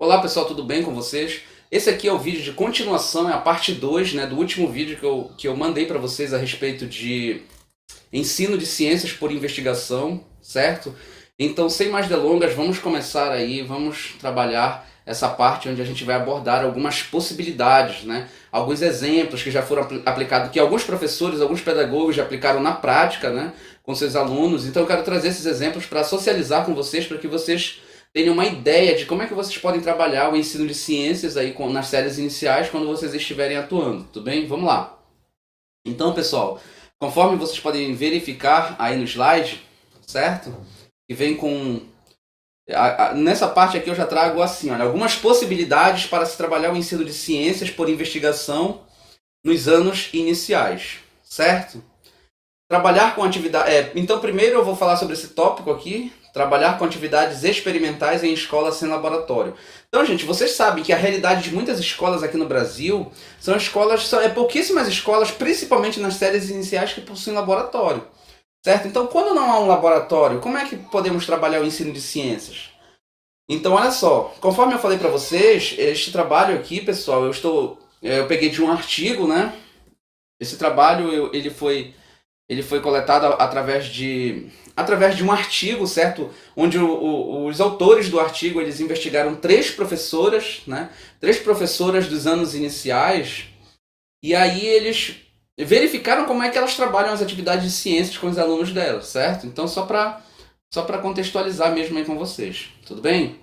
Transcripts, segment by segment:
Olá pessoal, tudo bem com vocês? Esse aqui é o vídeo de continuação, é a parte 2, né, do último vídeo que eu mandei para vocês a respeito de ensino de ciências por investigação, certo? Então, sem mais delongas, vamos começar aí, vamos trabalhar essa parte onde a gente vai abordar algumas possibilidades, né? Alguns exemplos que já foram aplicados, que alguns professores, alguns pedagogos já aplicaram na prática, né, com seus alunos. Então, eu quero trazer esses exemplos para socializar com vocês, para que vocês tenham uma ideia de como é que vocês podem trabalhar o ensino de ciências aí nas séries iniciais quando vocês estiverem atuando, tudo bem? Vamos lá. Então, pessoal, conforme vocês podem verificar aí no slide, certo? Que vem com... Nessa parte aqui eu já trago assim, olha, algumas possibilidades para se trabalhar o ensino de ciências por investigação nos anos iniciais, certo? Trabalhar com atividade... então, primeiro eu vou falar sobre esse tópico aqui, trabalhar com atividades experimentais em escolas sem laboratório. Então, gente, vocês sabem que a realidade de muitas escolas aqui no Brasil são pouquíssimas escolas, principalmente nas séries iniciais, que possuem laboratório, certo? Então, quando não há um laboratório, como é que podemos trabalhar o ensino de ciências? Então, olha só, conforme eu falei para vocês, este trabalho aqui, pessoal, eu peguei de um artigo, né? Esse trabalho ele foi coletado através de um artigo, certo? Onde os autores do artigo eles investigaram três professoras, né? Três professoras dos anos iniciais, e aí eles verificaram como é que elas trabalham as atividades de ciências com os alunos delas, certo? Então, só para contextualizar mesmo aí com vocês, tudo bem?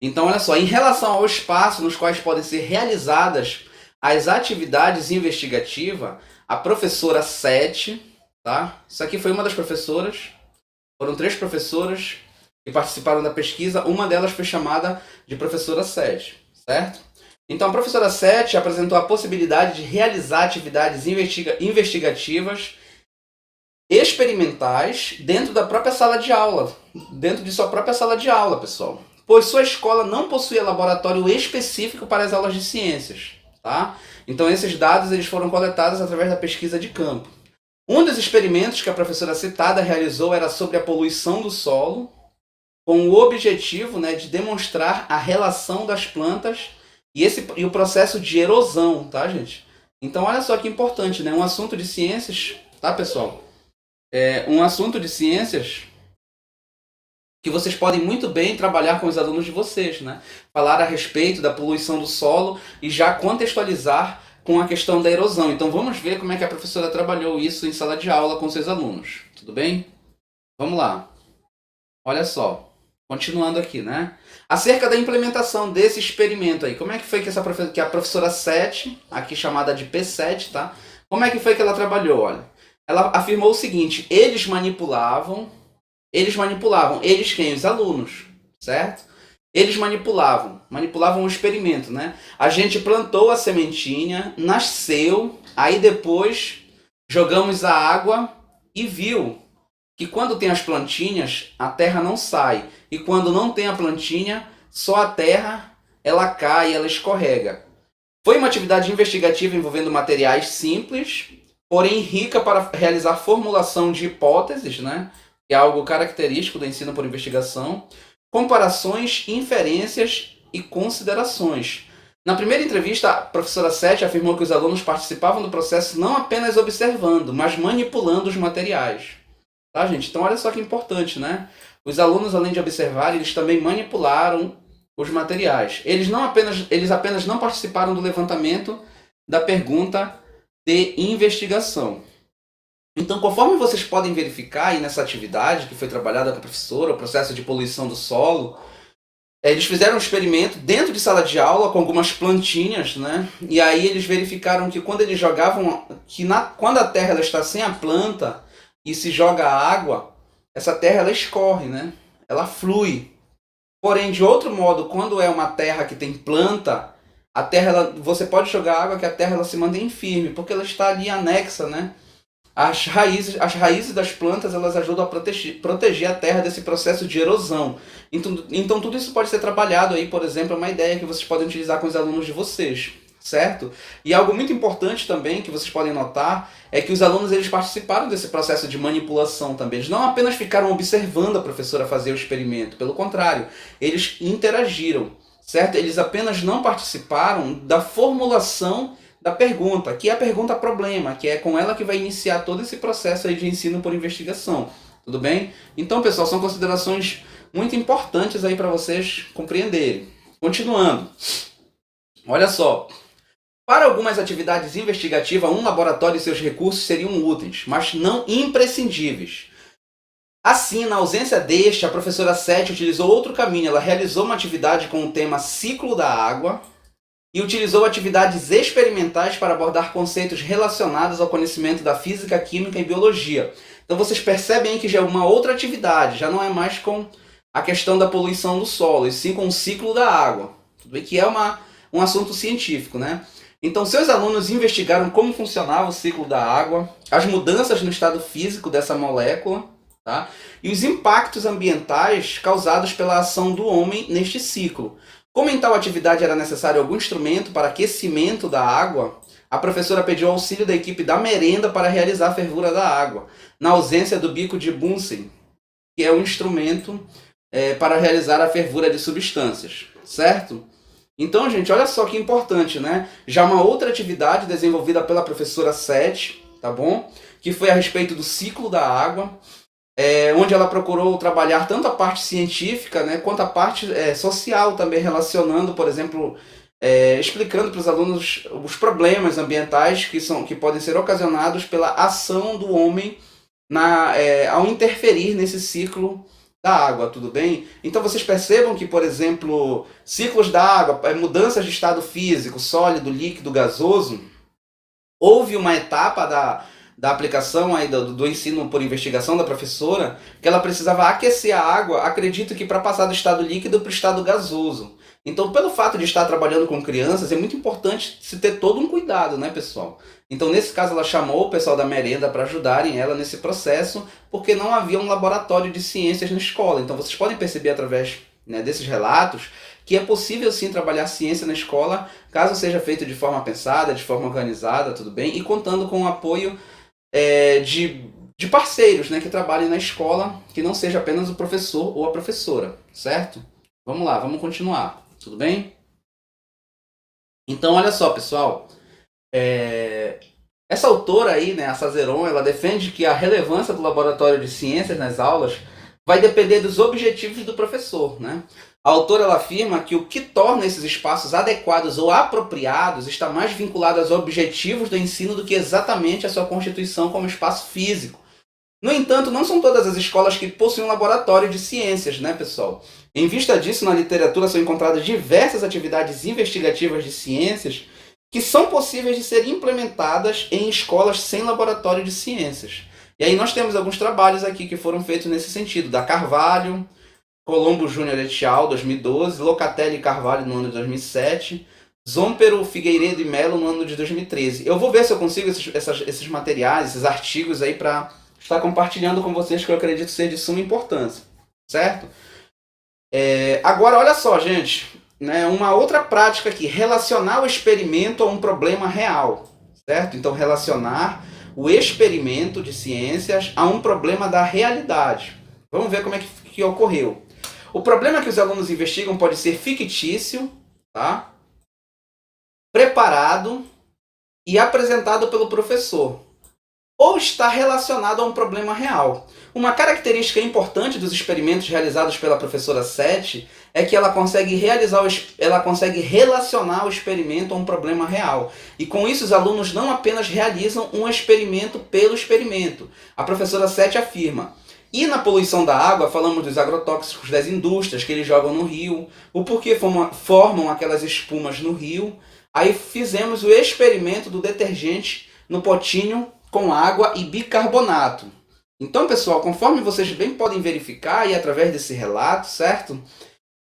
Então, olha só, em relação ao espaço nos quais podem ser realizadas as atividades investigativas, a professora 7, tá? Isso aqui foi uma das professoras, foram três professoras que participaram da pesquisa, uma delas foi chamada de professora 7, certo? Então a professora 7 apresentou a possibilidade de realizar atividades investigativas experimentais dentro da própria sala de aula, dentro de sua própria sala de aula, pessoal. Pois sua escola não possuía laboratório específico para as aulas de ciências, tá? Então esses dados eles foram coletados através da pesquisa de campo. Um dos experimentos que a professora citada realizou era sobre a poluição do solo, com o objetivo, né, de demonstrar a relação das plantas e o processo de erosão, tá, gente? Então olha só que importante, né? Um assunto de ciências, tá, pessoal? Um assunto de ciências que vocês podem muito bem trabalhar com os alunos de vocês, né? Falar a respeito da poluição do solo e já contextualizar com a questão da erosão. Então vamos ver como é que a professora trabalhou isso em sala de aula com seus alunos, tudo bem? Vamos lá. Olha só, continuando aqui, né? Acerca da implementação desse experimento aí, como é que foi que a professora 7, aqui chamada de P7, tá? Como é que foi que ela trabalhou, olha? Ela afirmou o seguinte: eles manipulavam, eles quem? Os alunos, certo? Eles manipulavam o experimento, né? A gente plantou a sementinha, nasceu, aí depois jogamos a água e viu que quando tem as plantinhas, a terra não sai. E quando não tem a plantinha, só a terra, ela cai, ela escorrega. Foi uma atividade investigativa envolvendo materiais simples, porém rica para realizar formulação de hipóteses, né? Que é algo característico do ensino por investigação, comparações, inferências e considerações. Na primeira entrevista, a professora 7 afirmou que os alunos participavam do processo não apenas observando, mas manipulando os materiais. Tá, gente? Então olha só que importante, né? Os alunos, além de observar, eles também manipularam os materiais. Eles apenas não participaram do levantamento da pergunta de investigação. Então, conforme vocês podem verificar aí nessa atividade que foi trabalhada com a professora, o processo de poluição do solo, eles fizeram um experimento dentro de sala de aula com algumas plantinhas, né? E aí eles verificaram que quando eles jogavam, quando a terra ela está sem a planta e se joga água, essa terra ela escorre, né? Ela flui. Porém, de outro modo, quando é uma terra que tem planta, a terra você pode jogar água que a terra ela se mantém firme, porque ela está ali anexa, né? As raízes das plantas elas ajudam a proteger a terra desse processo de erosão. Então tudo isso pode ser trabalhado aí, por exemplo, é uma ideia que vocês podem utilizar com os alunos de vocês, certo? E algo muito importante também que vocês podem notar é que os alunos eles participaram desse processo de manipulação também. Eles não apenas ficaram observando a professora fazer o experimento, pelo contrário, eles interagiram. certo? Eles apenas não participaram da formulação da pergunta, que é a pergunta-problema, que é com ela que vai iniciar todo esse processo aí de ensino por investigação. Tudo bem? Então, pessoal, são considerações muito importantes aí para vocês compreenderem. Continuando. Olha só. Para algumas atividades investigativas, um laboratório e seus recursos seriam úteis, mas não imprescindíveis. Assim, na ausência deste, a professora Sete utilizou outro caminho. Ela realizou uma atividade com o tema ciclo da água e utilizou atividades experimentais para abordar conceitos relacionados ao conhecimento da física, química e biologia. Então vocês percebem aí que já é uma outra atividade, já não é mais com a questão da poluição do solo, e sim com o ciclo da água, tudo bem? Que é um assunto científico, né? Então seus alunos investigaram como funcionava o ciclo da água, as mudanças no estado físico dessa molécula, tá? E os impactos ambientais causados pela ação do homem neste ciclo. Como em tal atividade era necessário algum instrumento para aquecimento da água, a professora pediu auxílio da equipe da merenda para realizar a fervura da água, na ausência do bico de Bunsen, que é um instrumento para realizar a fervura de substâncias, certo? Então, gente, olha só que importante, né? Já uma outra atividade desenvolvida pela professora Sete, tá bom? Que foi a respeito do ciclo da água, onde ela procurou trabalhar tanto a parte científica, né, quanto a parte social também, relacionando, por exemplo, explicando para os alunos os problemas ambientais que podem ser ocasionados pela ação do homem ao interferir nesse ciclo da água, tudo bem? Então vocês percebam que, por exemplo, ciclos da água, mudanças de estado físico, sólido, líquido, gasoso, houve uma etapa da aplicação aí do ensino por investigação da professora, que ela precisava aquecer a água, acredito que para passar do estado líquido para o estado gasoso. Então, pelo fato de estar trabalhando com crianças, é muito importante se ter todo um cuidado, né, pessoal? Então, nesse caso, ela chamou o pessoal da merenda para ajudarem ela nesse processo, porque não havia um laboratório de ciências na escola. Então, vocês podem perceber através, né, desses relatos que é possível sim trabalhar ciência na escola, caso seja feito de forma pensada, de forma organizada, tudo bem? E contando com o apoio de parceiros, né, que trabalhem na escola, que não seja apenas o professor ou a professora, certo? Vamos lá, vamos continuar, tudo bem? Então, olha só, pessoal, essa autora aí, né, a Sazeron, ela defende que a relevância do laboratório de ciências nas aulas vai depender dos objetivos do professor, né? A autora ela afirma que o que torna esses espaços adequados ou apropriados está mais vinculado aos objetivos do ensino do que exatamente a sua constituição como espaço físico. No entanto, não são todas as escolas que possuem um laboratório de ciências, né, pessoal? Em vista disso, na literatura são encontradas diversas atividades investigativas de ciências que são possíveis de ser implementadas em escolas sem laboratório de ciências. E aí nós temos alguns trabalhos aqui que foram feitos nesse sentido, da Carvalho, Colombo Júnior et al., 2012, Locatelli e Carvalho no ano de 2007, Zompero, Figueiredo e Melo no ano de 2013. Eu vou ver se eu consigo esses materiais, esses artigos aí para estar compartilhando com vocês, que eu acredito ser de suma importância, certo? Agora, olha só, gente, né, uma outra prática aqui, relacionar o experimento a um problema real, certo? Então, relacionar o experimento de ciências a um problema da realidade. Vamos ver como é que ocorreu. O problema que os alunos investigam pode ser fictício, tá? Preparado e apresentado pelo professor, ou está relacionado a um problema real. Uma característica importante dos experimentos realizados pela professora Sete é que ela consegue relacionar o experimento a um problema real. E com isso os alunos não apenas realizam um experimento pelo experimento. A professora Sete afirma: e na poluição da água, falamos dos agrotóxicos das indústrias que eles jogam no rio, o porquê formam aquelas espumas no rio. Aí fizemos o experimento do detergente no potinho com água e bicarbonato. Então, pessoal, conforme vocês bem podem verificar, e através desse relato, certo?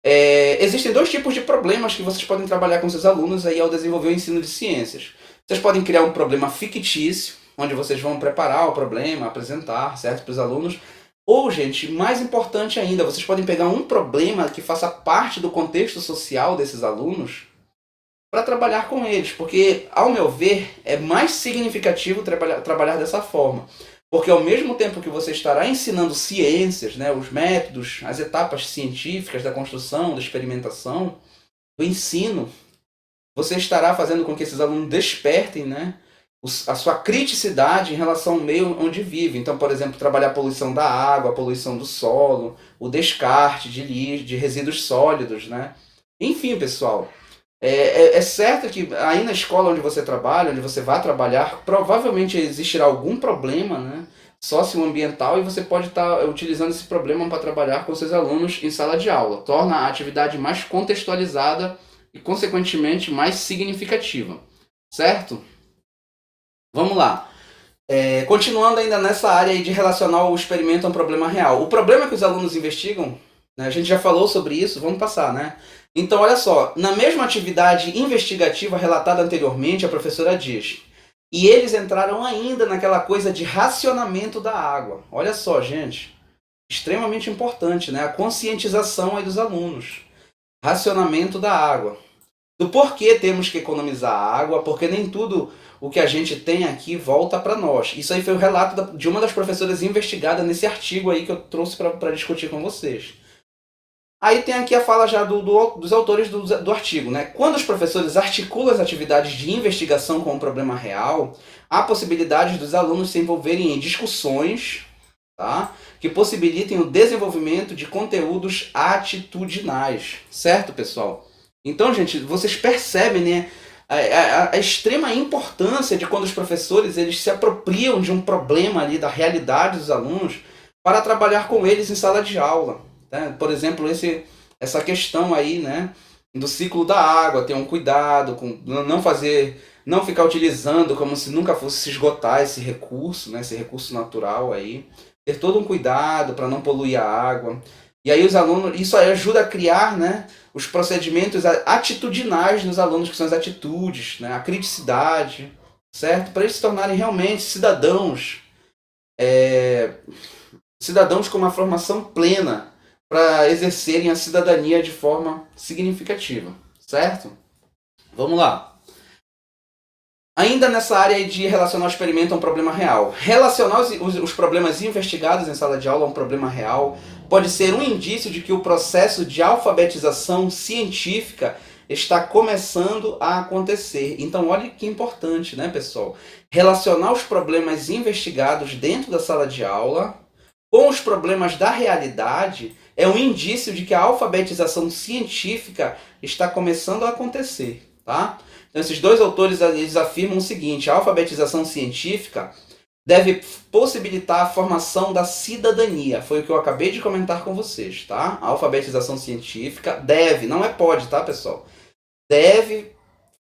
Existem dois tipos de problemas que vocês podem trabalhar com seus alunos aí ao desenvolver o ensino de ciências. Vocês podem criar um problema fictício, onde vocês vão preparar o problema, apresentar, certo, para os alunos. Ou, gente, mais importante ainda, vocês podem pegar um problema que faça parte do contexto social desses alunos para trabalhar com eles, porque, ao meu ver, é mais significativo trabalhar dessa forma. Porque ao mesmo tempo que você estará ensinando ciências, né, os métodos, as etapas científicas da construção, da experimentação, do ensino, você estará fazendo com que esses alunos despertem, né, a sua criticidade em relação ao meio onde vive. Então, por exemplo, trabalhar a poluição da água, a poluição do solo, o descarte de lixo, de resíduos sólidos, né? Enfim, pessoal, é certo que aí na escola onde você trabalha, onde você vai trabalhar, provavelmente existirá algum problema, né, socioambiental, e você pode estar utilizando esse problema para trabalhar com seus alunos em sala de aula. Torna a atividade mais contextualizada e, consequentemente, mais significativa. Certo? Vamos lá. Continuando ainda nessa área aí de relacionar o experimento a um problema real. O problema que os alunos investigam, né, a gente já falou sobre isso, vamos passar, né? Então, olha só, na mesma atividade investigativa relatada anteriormente, a professora diz, e eles entraram ainda naquela coisa de racionamento da água. Olha só, gente, extremamente importante, né? A conscientização aí dos alunos. Racionamento da água. Do porquê temos que economizar água, porque nem tudo o que a gente tem aqui volta para nós. Isso aí foi o relato de uma das professoras investigada nesse artigo aí que eu trouxe para discutir com vocês. Aí tem aqui a fala já dos autores do artigo, né? Quando os professores articulam as atividades de investigação com um problema real, há possibilidade dos alunos se envolverem em discussões, tá, que possibilitem o desenvolvimento de conteúdos atitudinais. Certo, pessoal? Então, gente, vocês percebem, né, a extrema importância de quando os professores eles se apropriam de um problema ali da realidade dos alunos para trabalhar com eles em sala de aula. Tá? Por exemplo, essa questão aí, né, do ciclo da água, ter um cuidado com não ficar utilizando como se nunca fosse se esgotar esse recurso, né, esse recurso natural aí, ter todo um cuidado para não poluir a água. E aí os alunos, isso aí ajuda a criar, né, os procedimentos atitudinais nos alunos, que são as atitudes, né, a criticidade, certo? Para eles se tornarem realmente cidadãos, cidadãos com uma formação plena, para exercerem a cidadania de forma significativa, certo? Vamos lá. Ainda nessa área de relacionar o experimento a um problema real. Relacionar os problemas investigados em sala de aula a um problema real pode ser um indício de que o processo de alfabetização científica está começando a acontecer. Então, olha que importante, né, pessoal? Relacionar os problemas investigados dentro da sala de aula com os problemas da realidade é um indício de que a alfabetização científica está começando a acontecer, tá? Então, esses dois autores eles afirmam o seguinte: a alfabetização científica deve possibilitar a formação da cidadania. Foi o que eu acabei de comentar com vocês, tá? A alfabetização científica deve, não é pode, tá, pessoal? Deve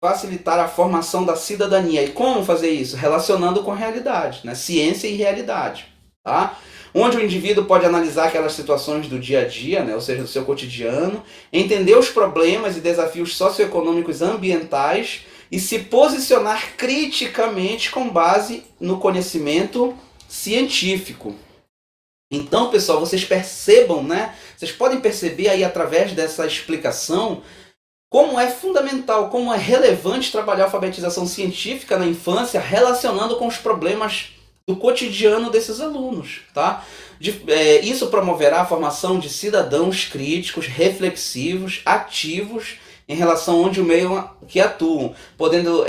facilitar a formação da cidadania. E como fazer isso? Relacionando com a realidade, né? Ciência e realidade, tá? Onde o indivíduo pode analisar aquelas situações do dia a dia, né, ou seja, do seu cotidiano, entender os problemas e desafios socioeconômicos ambientais e se posicionar criticamente com base no conhecimento científico. Então, pessoal, vocês percebam, né? Vocês podem perceber aí através dessa explicação como é fundamental, como é relevante trabalhar a alfabetização científica na infância relacionando com os problemas do cotidiano desses alunos, tá? Isso promoverá a formação de cidadãos críticos, reflexivos, ativos em relação onde o meio que atuam, podendo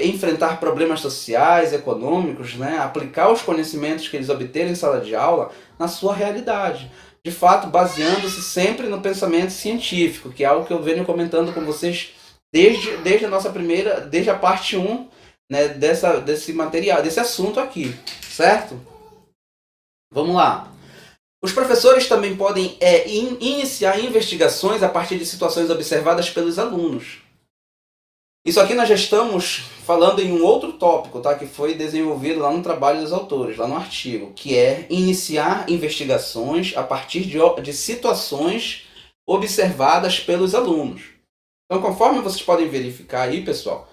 enfrentar problemas sociais, econômicos, né? Aplicar os conhecimentos que eles obterem em sala de aula na sua realidade. De fato, baseando-se sempre no pensamento científico, que é algo que eu venho comentando com vocês desde a nossa desde a parte 1, né, desse material, desse assunto aqui, certo? Vamos lá. Os professores também podem iniciar investigações a partir de situações observadas pelos alunos. Isso aqui nós já estamos falando em um outro tópico, tá, que foi desenvolvido lá no trabalho dos autores, lá no artigo, que é iniciar investigações a partir de situações observadas pelos alunos. Então, conforme vocês podem verificar aí, pessoal,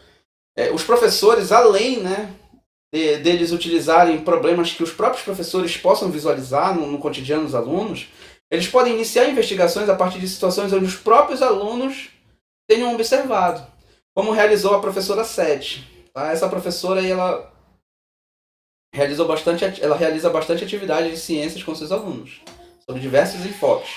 os professores, além, né, deles utilizarem problemas que os próprios professores possam visualizar no cotidiano dos alunos, eles podem iniciar investigações a partir de situações onde os próprios alunos tenham observado, como realizou a professora Sete. Tá? Essa professora aí, ela realiza bastante atividade de ciências com seus alunos, sobre diversos enfoques.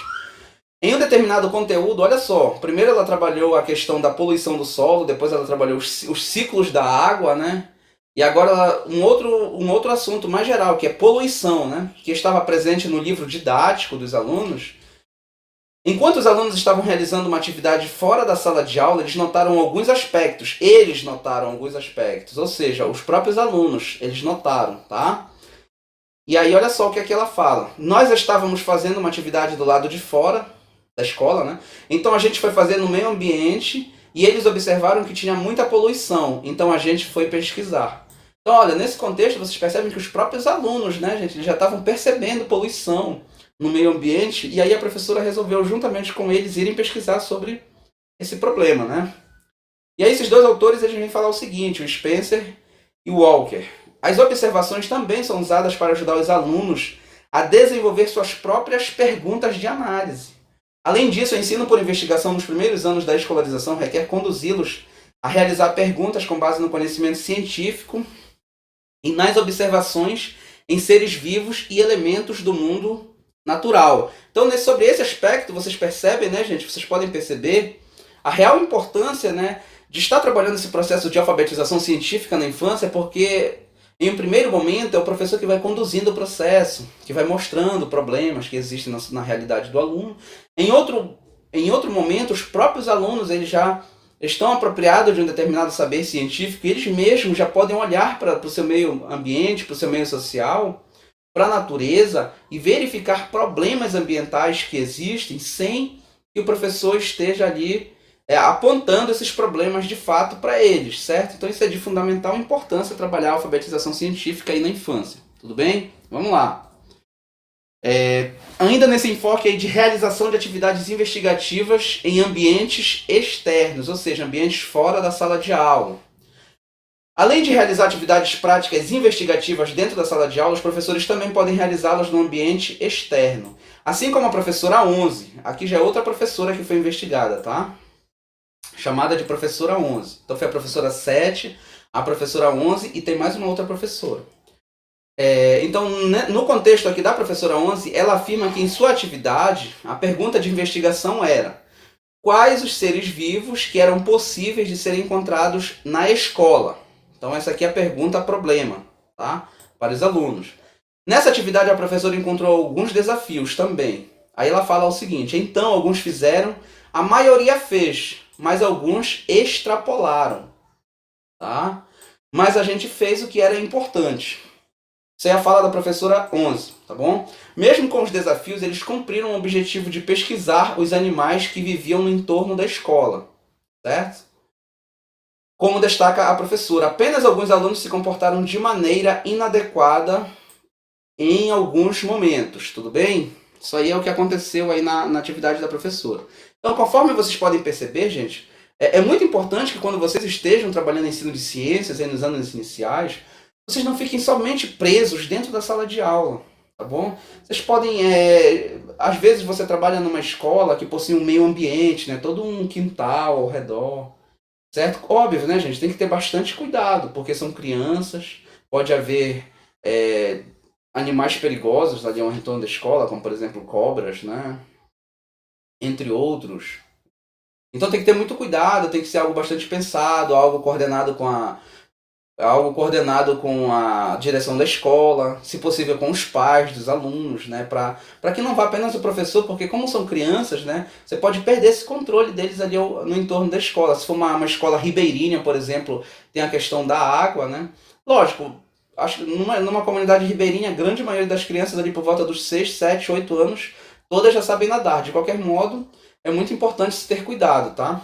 Em um determinado conteúdo, olha só, primeiro ela trabalhou a questão da poluição do solo, depois ela trabalhou os ciclos da água, né? E agora um outro assunto mais geral, que é poluição, né? Que estava presente no livro didático dos alunos. Enquanto os alunos estavam realizando uma atividade fora da sala de aula, eles notaram alguns aspectos. Eles notaram alguns aspectos, ou seja, os próprios alunos, eles notaram, tá? E aí olha só o que é que ela fala. Nós estávamos fazendo uma atividade do lado de fora da escola, né? Então a gente foi fazer no meio ambiente e eles observaram que tinha muita poluição. Então a gente foi pesquisar. Então, olha, nesse contexto vocês percebem que os próprios alunos, né, gente, eles já estavam percebendo poluição no meio ambiente e aí a professora resolveu juntamente com eles irem pesquisar sobre esse problema, né? E aí esses dois autores eles vêm falar o seguinte, o Spencer e o Walker. As observações também são usadas para ajudar os alunos a desenvolver suas próprias perguntas de análise. Além disso, o ensino por investigação nos primeiros anos da escolarização requer conduzi-los a realizar perguntas com base no conhecimento científico e nas observações em seres vivos e elementos do mundo natural. Então, sobre esse aspecto, vocês percebem, né, gente? Vocês podem perceber a real importância, né, de estar trabalhando esse processo de alfabetização científica na infância, porque em um primeiro momento é o professor que vai conduzindo o processo, que vai mostrando problemas que existem na realidade do aluno. Em outro momento, os próprios alunos eles já estão apropriados de um determinado saber científico e eles mesmos já podem olhar para o seu meio ambiente, para o seu meio social, para a natureza e verificar problemas ambientais que existem sem que o professor esteja ali apontando esses problemas de fato para eles, certo? Então isso é de fundamental importância trabalhar a alfabetização científica aí na infância, tudo bem? Vamos lá. Ainda nesse enfoque aí de realização de atividades investigativas em ambientes externos, ou seja, ambientes fora da sala de aula. Além de realizar atividades práticas investigativas dentro da sala de aula, os professores também podem realizá-las no ambiente externo. Assim como a professora 11, aqui já é outra professora que foi investigada, tá? Chamada de professora 11. Então foi a professora 7, a professora 11 e tem mais uma outra professora. Então, no contexto aqui da professora 11, ela afirma que em sua atividade, a pergunta de investigação era: quais os seres vivos que eram possíveis de serem encontrados na escola? Então essa aqui é a pergunta problema, tá? Para os alunos. Nessa atividade a professora encontrou alguns desafios também. Aí ela fala o seguinte: então alguns fizeram, a maioria fez, mas alguns extrapolaram, tá? Mas a gente fez o que era importante. Isso é a fala da professora 11, tá bom? Mesmo com os desafios, eles cumpriram o objetivo de pesquisar os animais que viviam no entorno da escola, certo? Como destaca a professora, apenas alguns alunos se comportaram de maneira inadequada em alguns momentos, tudo bem? Isso aí é o que aconteceu aí na atividade da professora. Então, conforme vocês podem perceber, gente, é muito importante que quando vocês estejam trabalhando em ensino de ciências, aí nos anos iniciais, vocês não fiquem somente presos dentro da sala de aula, tá bom? Vocês podem, às vezes você trabalha numa escola que possui um meio ambiente, né? Todo um quintal ao redor, certo? Óbvio, né, gente? Tem que ter bastante cuidado, porque são crianças, pode haver animais perigosos ali ao retorno da escola, como por exemplo cobras, né? Entre outros. Então tem que ter muito cuidado, tem que ser algo bastante pensado, algo coordenado com a direção da escola, se possível com os pais dos alunos, né, para que não vá apenas o professor, porque como são crianças, né, você pode perder esse controle deles ali no entorno da escola. Se for uma escola ribeirinha, por exemplo, tem a questão da água, né? Lógico, acho que numa comunidade ribeirinha, a grande maioria das crianças ali por volta dos 6, 7, 8 anos, todas já sabem nadar. De qualquer modo, é muito importante se ter cuidado, tá?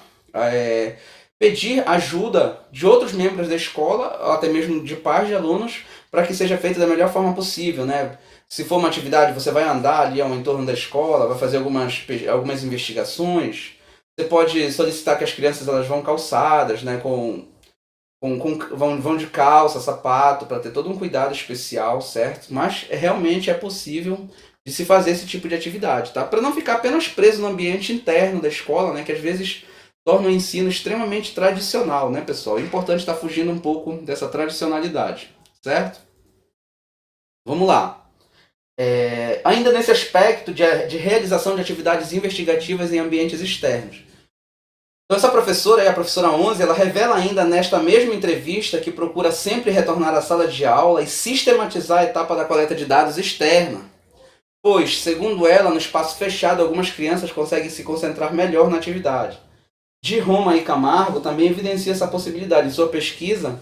Pedir ajuda de outros membros da escola, ou até mesmo de pais de alunos, para que seja feita da melhor forma possível, né? Se for uma atividade, você vai andar ali ao entorno da escola, vai fazer algumas investigações. Você pode solicitar que as crianças elas vão calçadas, né? Vão de calça, sapato, para ter todo um cuidado especial, certo? Mas realmente é possível de se fazer esse tipo de atividade, tá? Para não ficar apenas preso no ambiente interno da escola, né? Que às vezes torna o ensino extremamente tradicional, né, pessoal? É importante estar fugindo um pouco dessa tradicionalidade, certo? Vamos lá. ainda nesse aspecto de realização de atividades investigativas em ambientes externos. Então essa professora, a professora 11, ela revela ainda nesta mesma entrevista que procura sempre retornar à sala de aula e sistematizar a etapa da coleta de dados externa, pois, segundo ela, no espaço fechado algumas crianças conseguem se concentrar melhor na atividade. De Roma e Camargo também evidencia essa possibilidade. Em sua pesquisa,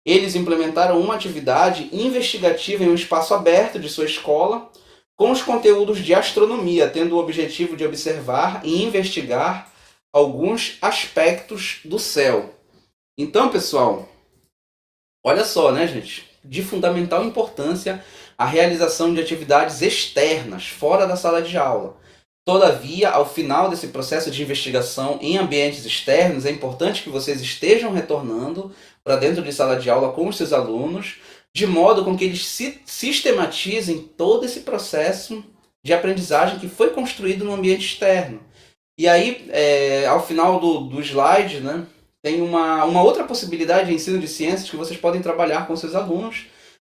eles implementaram uma atividade investigativa em um espaço aberto de sua escola, com os conteúdos de astronomia, tendo o objetivo de observar e investigar alguns aspectos do céu. Então, pessoal, olha só, né, gente? De fundamental importância a realização de atividades externas, fora da sala de aula. Todavia, ao final desse processo de investigação em ambientes externos, é importante que vocês estejam retornando para dentro de sala de aula com os seus alunos, de modo com que eles sistematizem todo esse processo de aprendizagem que foi construído no ambiente externo. E aí, ao final do slide, né, tem uma outra possibilidade de ensino de ciências que vocês podem trabalhar com seus alunos,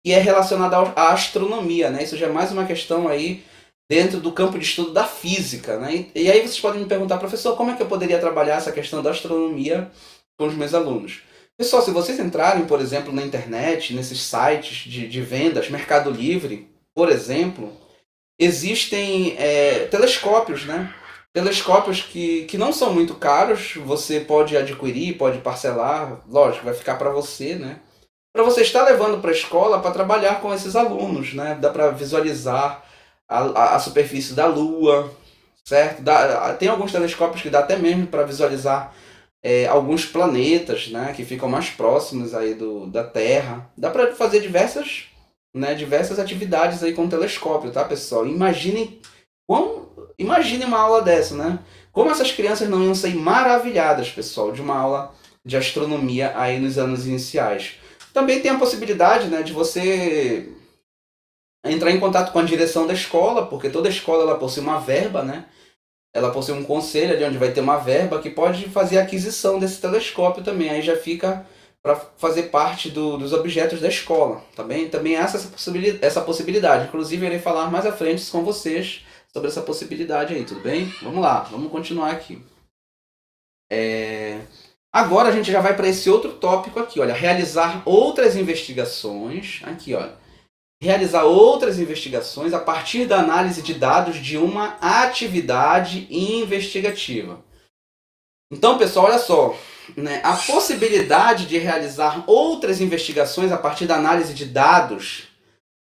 que é relacionada à astronomia, né? Isso já é mais uma questão aí dentro do campo de estudo da física, né? E aí vocês podem me perguntar, professor, como é que eu poderia trabalhar essa questão da astronomia com os meus alunos? Pessoal, se vocês entrarem, por exemplo, na internet, nesses sites de vendas, Mercado Livre, por exemplo, existem telescópios, né? Telescópios que não são muito caros, você pode adquirir, pode parcelar, lógico, vai ficar para você, né? Para você estar levando para a escola para trabalhar com esses alunos, né? Dá para visualizar a superfície da Lua, certo? Tem alguns telescópios que dá até mesmo para visualizar alguns planetas, né? Que ficam mais próximos aí da Terra. Dá para fazer diversas atividades aí com o telescópio, tá, pessoal? Imaginem uma aula dessa, né? Como essas crianças não iam sair maravilhadas, pessoal, de uma aula de astronomia aí nos anos iniciais. Também tem a possibilidade, né, de você entrar em contato com a direção da escola, porque toda escola ela possui uma verba, né? Ela possui um conselho ali onde vai ter uma verba que pode fazer a aquisição desse telescópio também. Aí já fica para fazer parte dos objetos da escola, tá bem? Também há essa possibilidade. Inclusive, eu irei falar mais à frente com vocês sobre essa possibilidade aí, tudo bem? Vamos lá, vamos continuar aqui. Agora a gente já vai para esse outro tópico aqui, olha, realizar outras investigações, aqui, olha, realizar outras investigações a partir da análise de dados de uma atividade investigativa. Então, pessoal, olha só, né, a possibilidade de realizar outras investigações a partir da análise de dados,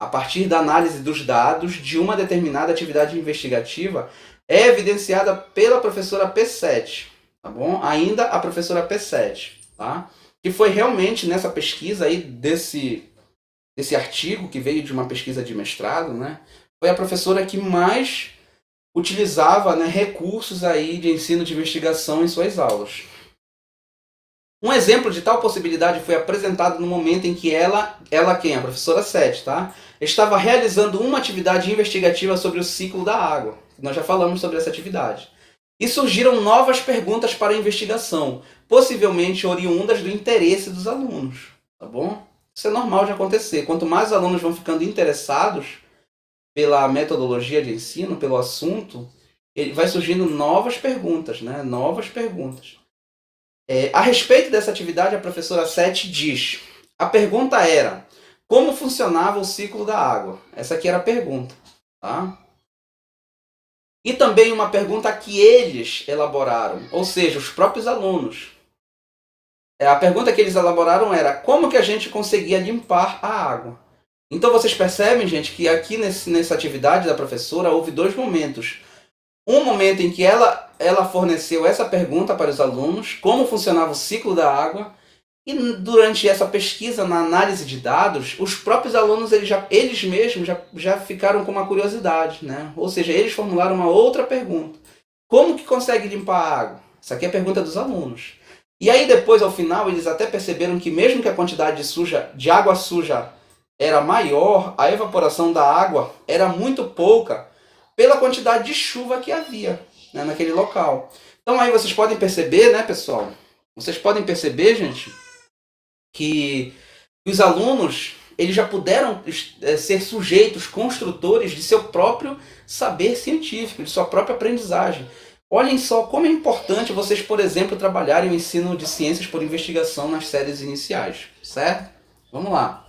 a partir da análise dos dados de uma determinada atividade investigativa é evidenciada pela professora P7. Tá bom? Ainda a professora P7, tá? Que foi realmente nessa pesquisa aí desse artigo, que veio de uma pesquisa de mestrado, né? Foi a professora que mais utilizava, né, recursos aí de ensino de investigação em suas aulas. Um exemplo de tal possibilidade foi apresentado no momento em que ela quem? A professora 7, tá? Estava realizando uma atividade investigativa sobre o ciclo da água. Nós já falamos sobre essa atividade. E surgiram novas perguntas para a investigação, possivelmente oriundas do interesse dos alunos, tá bom? Isso é normal de acontecer. Quanto mais os alunos vão ficando interessados pela metodologia de ensino, pelo assunto, vai surgindo novas perguntas, né? Novas perguntas. A respeito dessa atividade, a professora 7 diz: a pergunta era, como funcionava o ciclo da água? Essa aqui era a pergunta, tá? E também uma pergunta que eles elaboraram, ou seja, os próprios alunos. A pergunta que eles elaboraram era, como que a gente conseguia limpar a água? Então vocês percebem, gente, que aqui nessa atividade da professora houve dois momentos. Um momento em que ela forneceu essa pergunta para os alunos, como funcionava o ciclo da água, e durante essa pesquisa, na análise de dados, os próprios alunos eles mesmos já ficaram com uma curiosidade, né? Ou seja, eles formularam uma outra pergunta. Como que consegue limpar a água? Essa aqui é a pergunta dos alunos. E aí depois, ao final, eles até perceberam que mesmo que a quantidade de água suja era maior, a evaporação da água era muito pouca pela quantidade de chuva que havia, né, naquele local. Então aí vocês podem perceber, né, pessoal? Vocês podem perceber, gente, que os alunos, eles já puderam ser sujeitos, construtores de seu próprio saber científico, de sua própria aprendizagem. Olhem só como é importante vocês, por exemplo, trabalharem o ensino de ciências por investigação nas séries iniciais, certo? Vamos lá.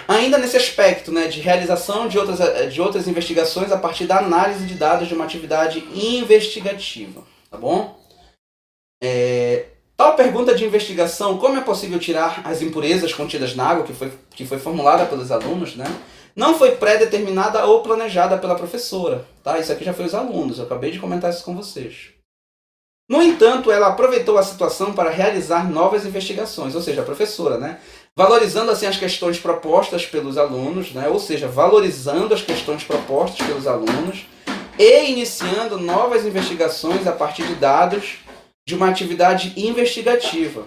Ainda nesse aspecto, né, de realização de outras investigações a partir da análise de dados de uma atividade investigativa, tá bom? Tal pergunta de investigação, como é possível tirar as impurezas contidas na água, que foi formulada pelos alunos, né, não foi pré-determinada ou planejada pela professora. Tá? Isso aqui já foi os alunos, eu acabei de comentar isso com vocês. No entanto, ela aproveitou a situação para realizar novas investigações, ou seja, a professora, né, valorizando assim as questões propostas pelos alunos, né, ou seja, valorizando as questões propostas pelos alunos e iniciando novas investigações a partir de dados de uma atividade investigativa.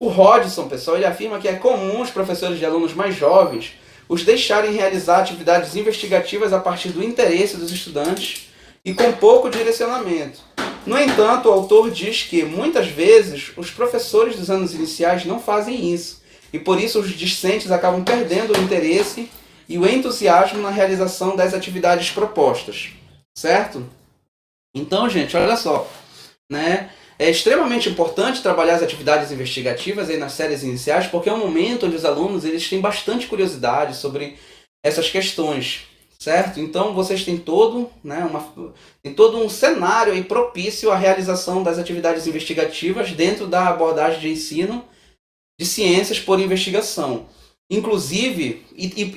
O Hodgson, pessoal, ele afirma que é comum os professores de alunos mais jovens os deixarem realizar atividades investigativas a partir do interesse dos estudantes e com pouco direcionamento. No entanto, o autor diz que, muitas vezes, os professores dos anos iniciais não fazem isso, e por isso os discentes acabam perdendo o interesse e o entusiasmo na realização das atividades propostas. Certo? Então, gente, olha só. Né? É extremamente importante trabalhar as atividades investigativas aí nas séries iniciais, porque é um momento onde os alunos eles têm bastante curiosidade sobre essas questões, certo? Então vocês têm todo um cenário aí propício à realização das atividades investigativas dentro da abordagem de ensino de ciências por investigação. Inclusive,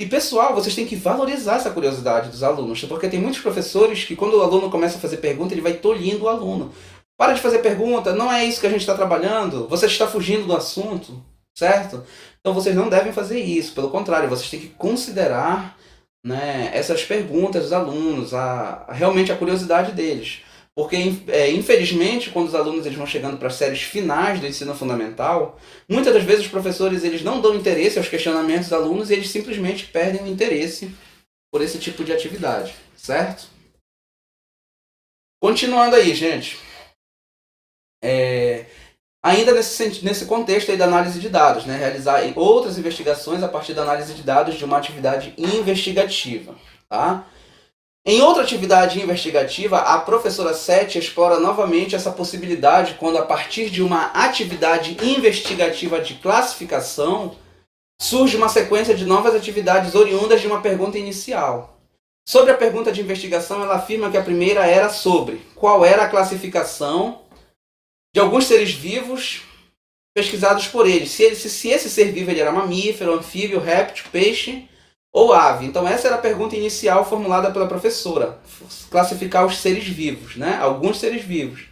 pessoal, vocês têm que valorizar essa curiosidade dos alunos, porque tem muitos professores que quando o aluno começa a fazer pergunta, ele vai tolhindo o aluno. Para de fazer pergunta, não é isso que a gente está trabalhando, você está fugindo do assunto, certo? Então vocês não devem fazer isso, pelo contrário, vocês têm que considerar, né, essas perguntas dos alunos, realmente a curiosidade deles. Porque, infelizmente, quando os alunos eles vão chegando para as séries finais do ensino fundamental, muitas das vezes os professores eles não dão interesse aos questionamentos dos alunos e eles simplesmente perdem o interesse por esse tipo de atividade, certo? Continuando aí, gente. Ainda nesse contexto aí da análise de dados, né, realizar outras investigações a partir da análise de dados de uma atividade investigativa. Tá? Em outra atividade investigativa, a professora Sete explora novamente essa possibilidade quando, a partir de uma atividade investigativa de classificação, surge uma sequência de novas atividades oriundas de uma pergunta inicial. Sobre a pergunta de investigação, ela afirma que a primeira era sobre qual era a classificação de alguns seres vivos pesquisados por eles. Se esse ser vivo ele era mamífero, anfíbio, réptil, peixe ou ave. Então essa era a pergunta inicial formulada pela professora. Classificar os seres vivos, né? Alguns seres vivos.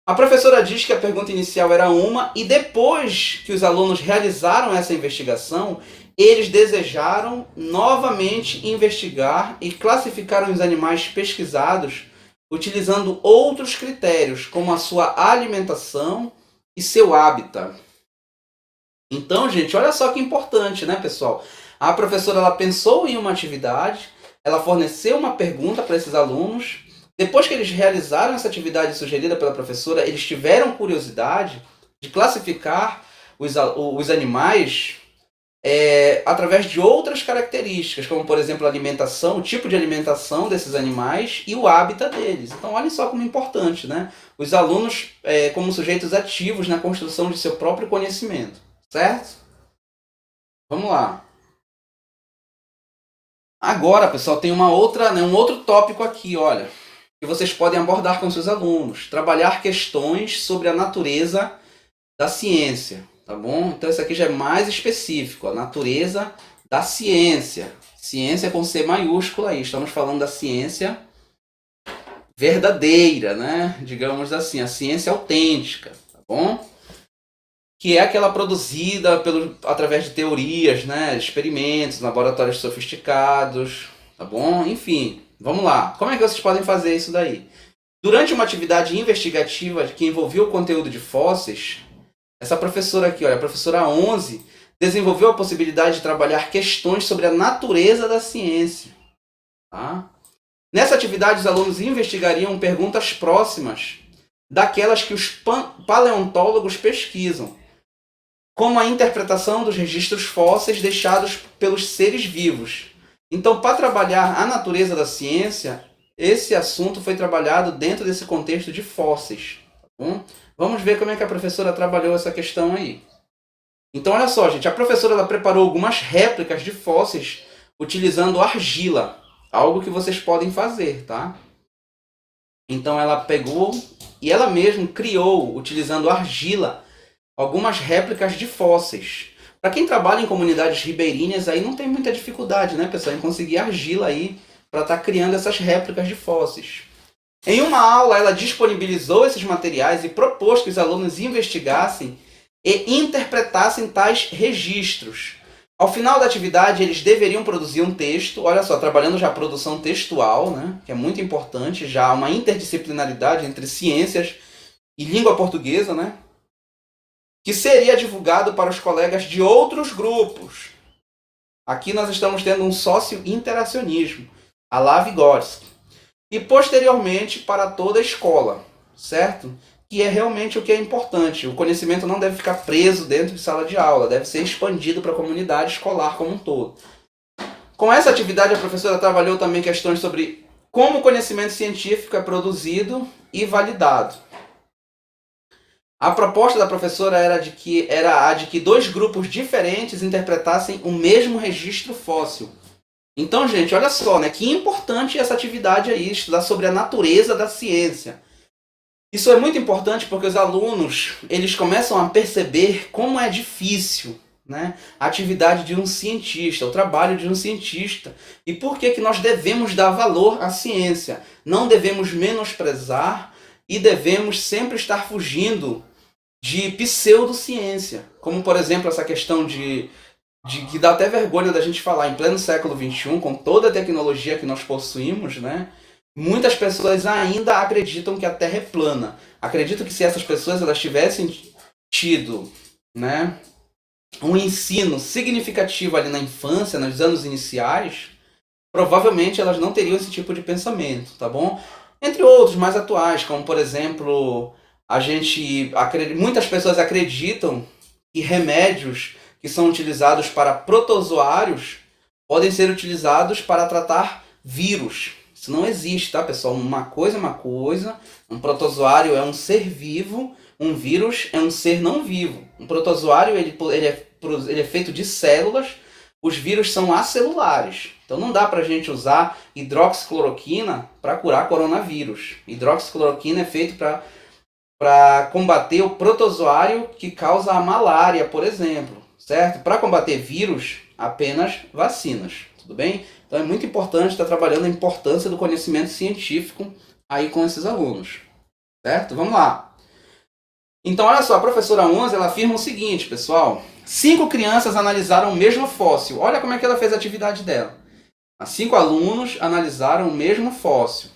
A professora diz que a pergunta inicial era uma e depois que os alunos realizaram essa investigação, eles desejaram novamente investigar e classificar os animais pesquisados utilizando outros critérios, como a sua alimentação e seu hábitat. Então, gente, olha só que importante, né, pessoal? A professora ela pensou em uma atividade, ela forneceu uma pergunta para esses alunos. Depois que eles realizaram essa atividade sugerida pela professora, eles tiveram curiosidade de classificar os animais através de outras características, como, por exemplo, a alimentação, o tipo de alimentação desses animais e o hábitat deles. Então, olhem só como é importante, né? Os alunos como sujeitos ativos na construção de seu próprio conhecimento, certo? Vamos lá. Agora, pessoal, tem um outro tópico aqui, olha, que vocês podem abordar com seus alunos. Trabalhar questões sobre a natureza da ciência. Tá bom? Então isso aqui já é mais específico, a natureza da ciência. Ciência com C maiúscula aí. Estamos falando da ciência verdadeira, né? Digamos assim, a ciência autêntica, tá bom? Que é aquela produzida através de teorias, né? Experimentos, laboratórios sofisticados, tá bom? Enfim, vamos lá. Como é que vocês podem fazer isso daí? Durante uma atividade investigativa que envolvia o conteúdo de fósseis, essa professora aqui, olha, a professora 11, desenvolveu a possibilidade de trabalhar questões sobre a natureza da ciência. Tá? Nessa atividade, os alunos investigariam perguntas próximas daquelas que os paleontólogos pesquisam. como a interpretação dos registros fósseis deixados pelos seres vivos. Então, para trabalhar a natureza da ciência, esse assunto foi trabalhado dentro desse contexto de fósseis. Tá bom? Vamos ver como é que a professora trabalhou essa questão aí. Então, olha só, gente, a professora ela preparou algumas réplicas de fósseis utilizando argila, algo que vocês podem fazer, tá? Então, ela pegou e ela mesma criou, utilizando argila, algumas réplicas de fósseis. Para quem trabalha em comunidades ribeirinhas, aí não tem muita dificuldade, né, pessoal, em conseguir argila aí para estar criando essas réplicas de fósseis. Em uma aula, ela disponibilizou esses materiais e propôs que os alunos investigassem e interpretassem tais registros. Ao final da atividade, eles deveriam produzir um texto, olha só, trabalhando já a produção textual, né, que é muito importante, já uma interdisciplinaridade entre ciências e língua portuguesa, né, que seria divulgado para os colegas de outros grupos. Aqui nós estamos tendo um sócio-interacionismo, à la Vygotsky. E posteriormente para toda a escola, certo? Que é realmente o que é importante. O conhecimento não deve ficar preso dentro de sala de aula, deve ser expandido para a comunidade escolar como um todo. Com essa atividade, a professora trabalhou também questões sobre como o conhecimento científico é produzido e validado. A proposta da professora era a de que dois grupos diferentes interpretassem o mesmo registro fóssil. Então, gente, olha só, né? Que importante essa atividade aí, estudar sobre a natureza da ciência. Isso é muito importante porque os alunos, eles começam a perceber como é difícil, né, a atividade de um cientista, o trabalho de um cientista. E por que nós devemos dar valor à ciência? Não devemos menosprezar e devemos sempre estar fugindo de pseudociência. Como, por exemplo, essa questão de que dá até vergonha da gente falar, em pleno século XXI, com toda a tecnologia que nós possuímos, né? Muitas pessoas ainda acreditam que a Terra é plana. Acredito que se essas pessoas elas tivessem tido, né, um ensino significativo ali na infância, nos anos iniciais, provavelmente elas não teriam esse tipo de pensamento, tá bom? Entre outros mais atuais, como por exemplo, muitas pessoas acreditam que remédios que são utilizados para protozoários podem ser utilizados para tratar vírus. Isso não existe, tá, pessoal? Uma coisa é uma coisa, um protozoário é um ser vivo, um vírus é um ser não vivo. Um protozoário ele é feito de células, os vírus são acelulares. Então não dá para a gente usar hidroxicloroquina para curar coronavírus. Hidroxicloroquina é feito para combater o protozoário que causa a malária, por exemplo. Certo? Para combater vírus, apenas vacinas, tudo bem? Então é muito importante estar trabalhando a importância do conhecimento científico aí com esses alunos, certo? Vamos lá. Então olha só, a professora Onze ela afirma o seguinte, pessoal. 5 crianças analisaram o mesmo fóssil. Olha como é que ela fez a atividade dela. 5 alunos analisaram o mesmo fóssil.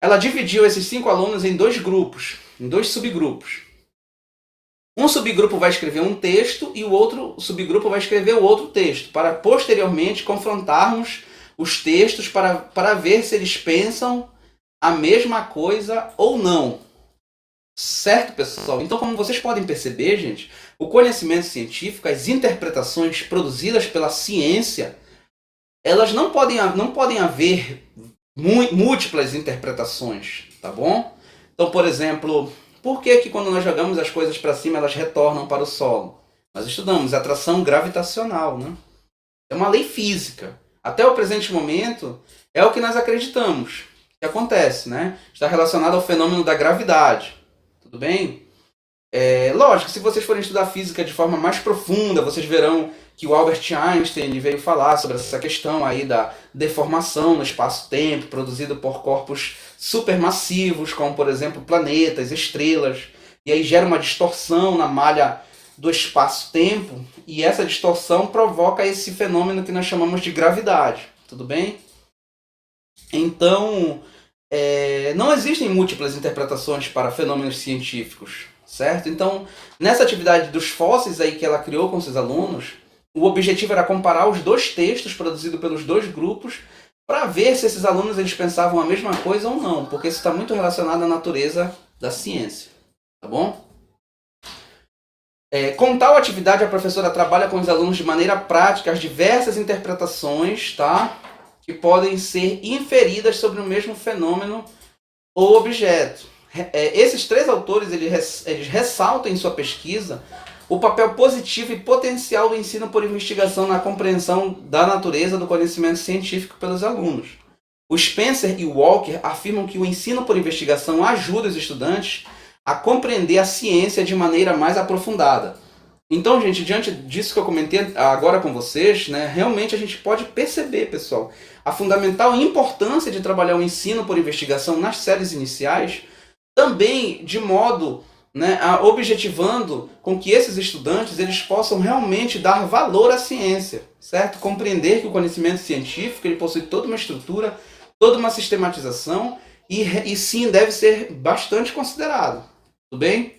Ela dividiu esses 5 alunos em 2 grupos, em 2 subgrupos. Um subgrupo vai escrever um texto e o outro subgrupo vai escrever o outro texto, para posteriormente confrontarmos os textos para ver se eles pensam a mesma coisa ou não. Certo, pessoal? Então, como vocês podem perceber, gente, o conhecimento científico, as interpretações produzidas pela ciência, elas não podem haver múltiplas interpretações, tá bom? Então, por exemplo, por que quando nós jogamos as coisas para cima, elas retornam para o solo? Nós estudamos atração gravitacional, né? É uma lei física. Até o presente momento, é o que nós acreditamos que acontece, né? Está relacionado ao fenômeno da gravidade. Tudo bem? Lógico, se vocês forem estudar física de forma mais profunda, vocês verão que o Albert Einstein ele veio falar sobre essa questão aí da deformação no espaço-tempo produzido por corpos supermassivos, como por exemplo planetas, estrelas, e aí gera uma distorção na malha do espaço-tempo, e essa distorção provoca esse fenômeno que nós chamamos de gravidade, tudo bem? Então, não existem múltiplas interpretações para fenômenos científicos, certo? Então, nessa atividade dos fósseis aí que ela criou com seus alunos, o objetivo era comparar os 2 textos produzidos pelos 2 grupos para ver se esses alunos eles pensavam a mesma coisa ou não, porque isso está muito relacionado à natureza da ciência, tá bom? Com tal atividade, a professora trabalha com os alunos de maneira prática as diversas interpretações, tá? Que podem ser inferidas sobre o mesmo fenômeno ou objeto. Esses três autores eles ressaltam em sua pesquisa o papel positivo e potencial do ensino por investigação na compreensão da natureza do conhecimento científico pelos alunos. O Spencer e o Walker afirmam que o ensino por investigação ajuda os estudantes a compreender a ciência de maneira mais aprofundada. Então, gente, diante disso que eu comentei agora com vocês, né, realmente a gente pode perceber, pessoal, a fundamental importância de trabalhar o ensino por investigação nas séries iniciais, também de modo, né, objetivando com que esses estudantes eles possam realmente dar valor à ciência, certo? Compreender que o conhecimento científico ele possui toda uma estrutura, toda uma sistematização e sim deve ser bastante considerado. Tudo bem?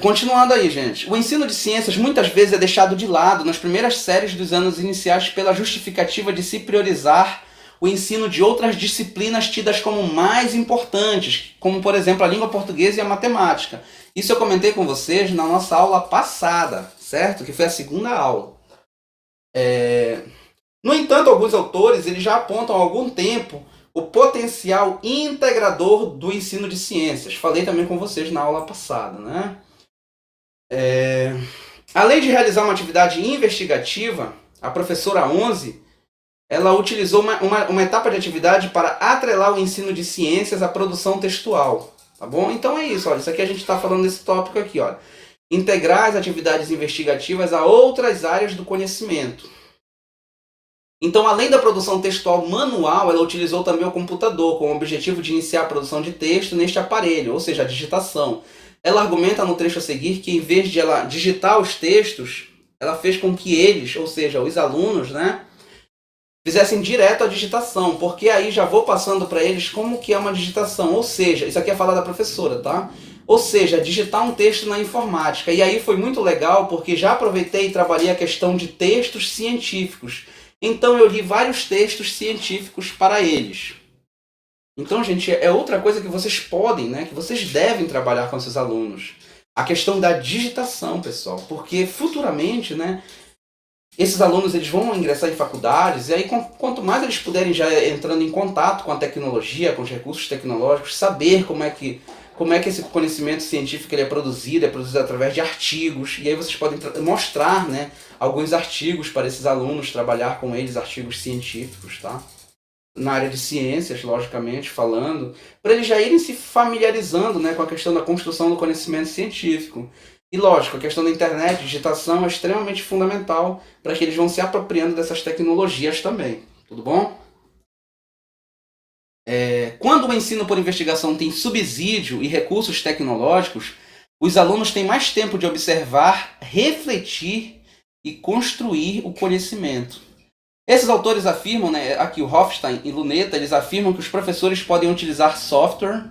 Continuando aí, gente. O ensino de ciências muitas vezes é deixado de lado nas primeiras séries dos anos iniciais pela justificativa de se priorizar o ensino de outras disciplinas tidas como mais importantes, como, por exemplo, a língua portuguesa e a matemática. Isso eu comentei com vocês na nossa aula passada, certo? Que foi a segunda aula. No entanto, alguns autores eles já apontam há algum tempo o potencial integrador do ensino de ciências. Falei também com vocês na aula passada, né? Além de realizar uma atividade investigativa, a professora 11 ela utilizou uma etapa de atividade para atrelar o ensino de ciências à produção textual. Tá bom? Então é isso, olha, isso aqui a gente está falando desse tópico aqui, olha. Integrar as atividades investigativas a outras áreas do conhecimento. Então, além da produção textual manual, ela utilizou também o computador, com o objetivo de iniciar a produção de texto neste aparelho, ou seja, a digitação. Ela argumenta no trecho a seguir que, em vez de ela digitar os textos, ela fez com que eles, ou seja, os alunos, né, fizessem direto a digitação, porque aí já vou passando para eles como que é uma digitação, ou seja, isso aqui é falar da professora, tá? Ou seja, digitar um texto na informática. E aí foi muito legal, porque já aproveitei e trabalhei a questão de textos científicos. Então eu li vários textos científicos para eles. Então, gente, é outra coisa que vocês podem, né, que vocês devem trabalhar com seus alunos. A questão da digitação, pessoal. Porque futuramente, né, esses alunos eles vão ingressar em faculdades e aí quanto mais eles puderem já entrando em contato com a tecnologia, com os recursos tecnológicos, saber como é que esse conhecimento científico ele é produzido através de artigos, e aí vocês podem mostrar, né, alguns artigos para esses alunos, trabalhar com eles, artigos científicos, tá? Na área de ciências, logicamente, falando, para eles já irem se familiarizando, né, com a questão da construção do conhecimento científico. E lógico, a questão da internet, digitação é extremamente fundamental para que eles vão se apropriando dessas tecnologias também. Tudo bom? Quando o ensino por investigação tem subsídio e recursos tecnológicos, os alunos têm mais tempo de observar, refletir e construir o conhecimento. Esses autores afirmam, né, aqui o Hofstein e Luneta, eles afirmam que os professores podem utilizar software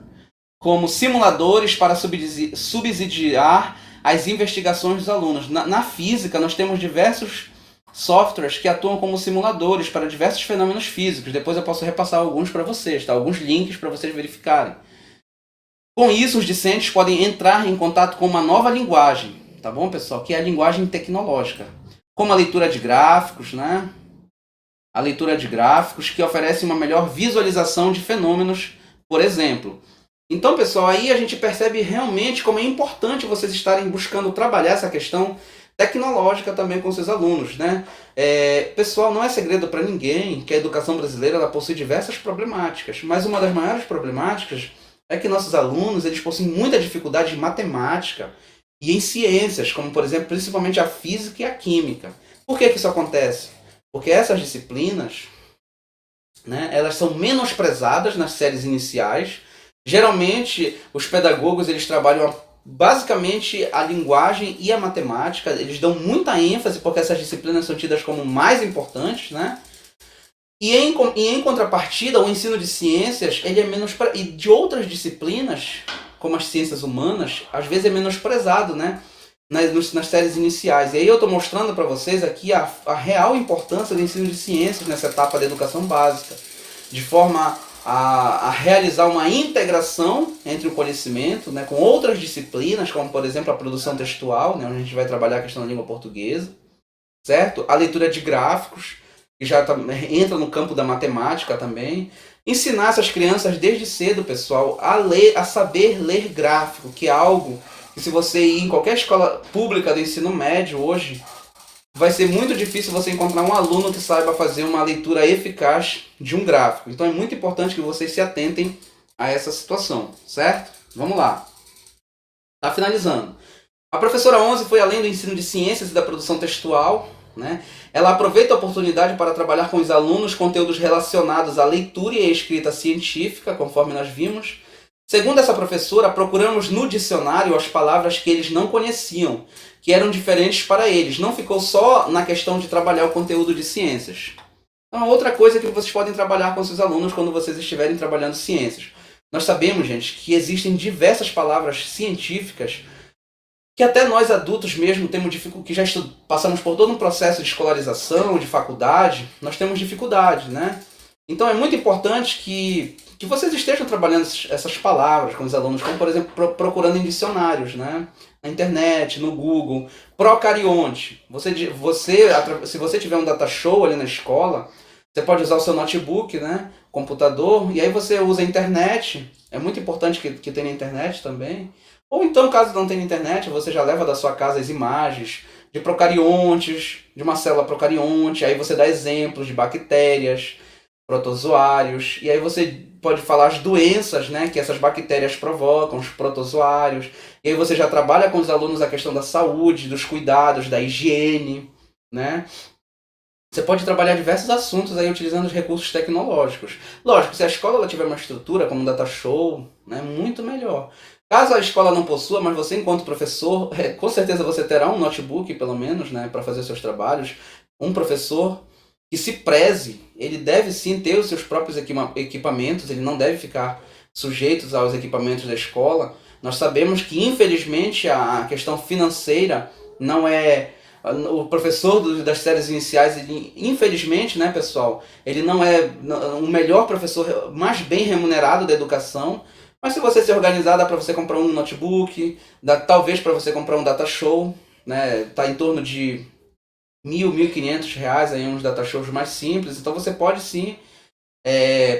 como simuladores para subsidiar as investigações dos alunos. Na física, nós temos diversos softwares que atuam como simuladores para diversos fenômenos físicos. Depois eu posso repassar alguns para vocês, tá? Alguns links para vocês verificarem. Com isso, os discentes podem entrar em contato com uma nova linguagem, tá bom, pessoal? Que é a linguagem tecnológica. Como a leitura de gráficos, né? A leitura de gráficos que oferece uma melhor visualização de fenômenos, por exemplo. Então, pessoal, aí a gente percebe realmente como é importante vocês estarem buscando trabalhar essa questão tecnológica também com seus alunos, né? Pessoal, não é segredo para ninguém que a educação brasileira ela possui diversas problemáticas, mas uma das maiores problemáticas é que nossos alunos eles possuem muita dificuldade em matemática e em ciências, como por exemplo, principalmente a física e a química. Por que isso acontece? Porque essas disciplinas, né, elas são menosprezadas nas séries iniciais. Geralmente, os pedagogos eles trabalham basicamente a linguagem e a matemática, eles dão muita ênfase porque essas disciplinas são tidas como mais importantes, né? E em contrapartida, o ensino de ciências ele é e de outras disciplinas, como as ciências humanas, às vezes é menosprezado, né? Nas séries iniciais. E aí eu estou mostrando para vocês aqui a real importância do ensino de ciências nessa etapa da educação básica, de forma a realizar uma integração entre o conhecimento, né, com outras disciplinas, como por exemplo a produção textual, né, onde a gente vai trabalhar a questão da língua portuguesa, certo? A leitura de gráficos, que já entra no campo da matemática também. Ensinar essas crianças desde cedo, pessoal, a ler, a saber ler gráfico, que é algo que se você ir em qualquer escola pública do ensino médio hoje, vai ser muito difícil você encontrar um aluno que saiba fazer uma leitura eficaz de um gráfico. Então é muito importante que vocês se atentem a essa situação, certo? Vamos lá. Tá finalizando. A professora 11 foi além do ensino de ciências e da produção textual, né? Ela aproveita a oportunidade para trabalhar com os alunos conteúdos relacionados à leitura e à escrita científica, conforme nós vimos. Segundo essa professora, procuramos no dicionário as palavras que eles não conheciam, que eram diferentes para eles. Não ficou só na questão de trabalhar o conteúdo de ciências. Então, outra coisa que vocês podem trabalhar com seus alunos quando vocês estiverem trabalhando ciências. Nós sabemos, gente, que existem diversas palavras científicas que até nós adultos mesmo temos dificuldade, que já passamos por todo um processo de escolarização, de faculdade, nós temos dificuldade, né? Então é muito importante que vocês estejam trabalhando essas palavras com os alunos, como por exemplo procurando em dicionários, né? Na internet, no Google, procarionte. Se você tiver um data show ali na escola, você pode usar o seu notebook, né? Computador, e aí você usa a internet. É muito importante que tenha internet também. Ou então, caso não tenha internet, você já leva da sua casa as imagens de procariontes, de uma célula procarionte, aí você dá exemplos de bactérias, protozoários, e aí você pode falar as doenças, né, que essas bactérias provocam, os protozoários, e aí você já trabalha com os alunos a questão da saúde, dos cuidados, da higiene, né? Você pode trabalhar diversos assuntos aí utilizando os recursos tecnológicos. Lógico, se a escola ela tiver uma estrutura como um data show, né, muito melhor. Caso a escola não possua, mas você enquanto professor, com certeza você terá um notebook, pelo menos, né, para fazer seus trabalhos. Um professor que se preze, ele deve sim ter os seus próprios equipamentos, ele não deve ficar sujeito aos equipamentos da escola. Nós sabemos que, infelizmente, a questão financeira não é... O professor das séries iniciais, ele, infelizmente, né, pessoal, ele não é o melhor professor, mais bem remunerado da educação. Mas se você se organizar, dá para você comprar um notebook, dá talvez para você comprar um data show, né? Tá em torno de R$ 1.000, R$ 1.500 aí, uns data shows mais simples. Então você pode sim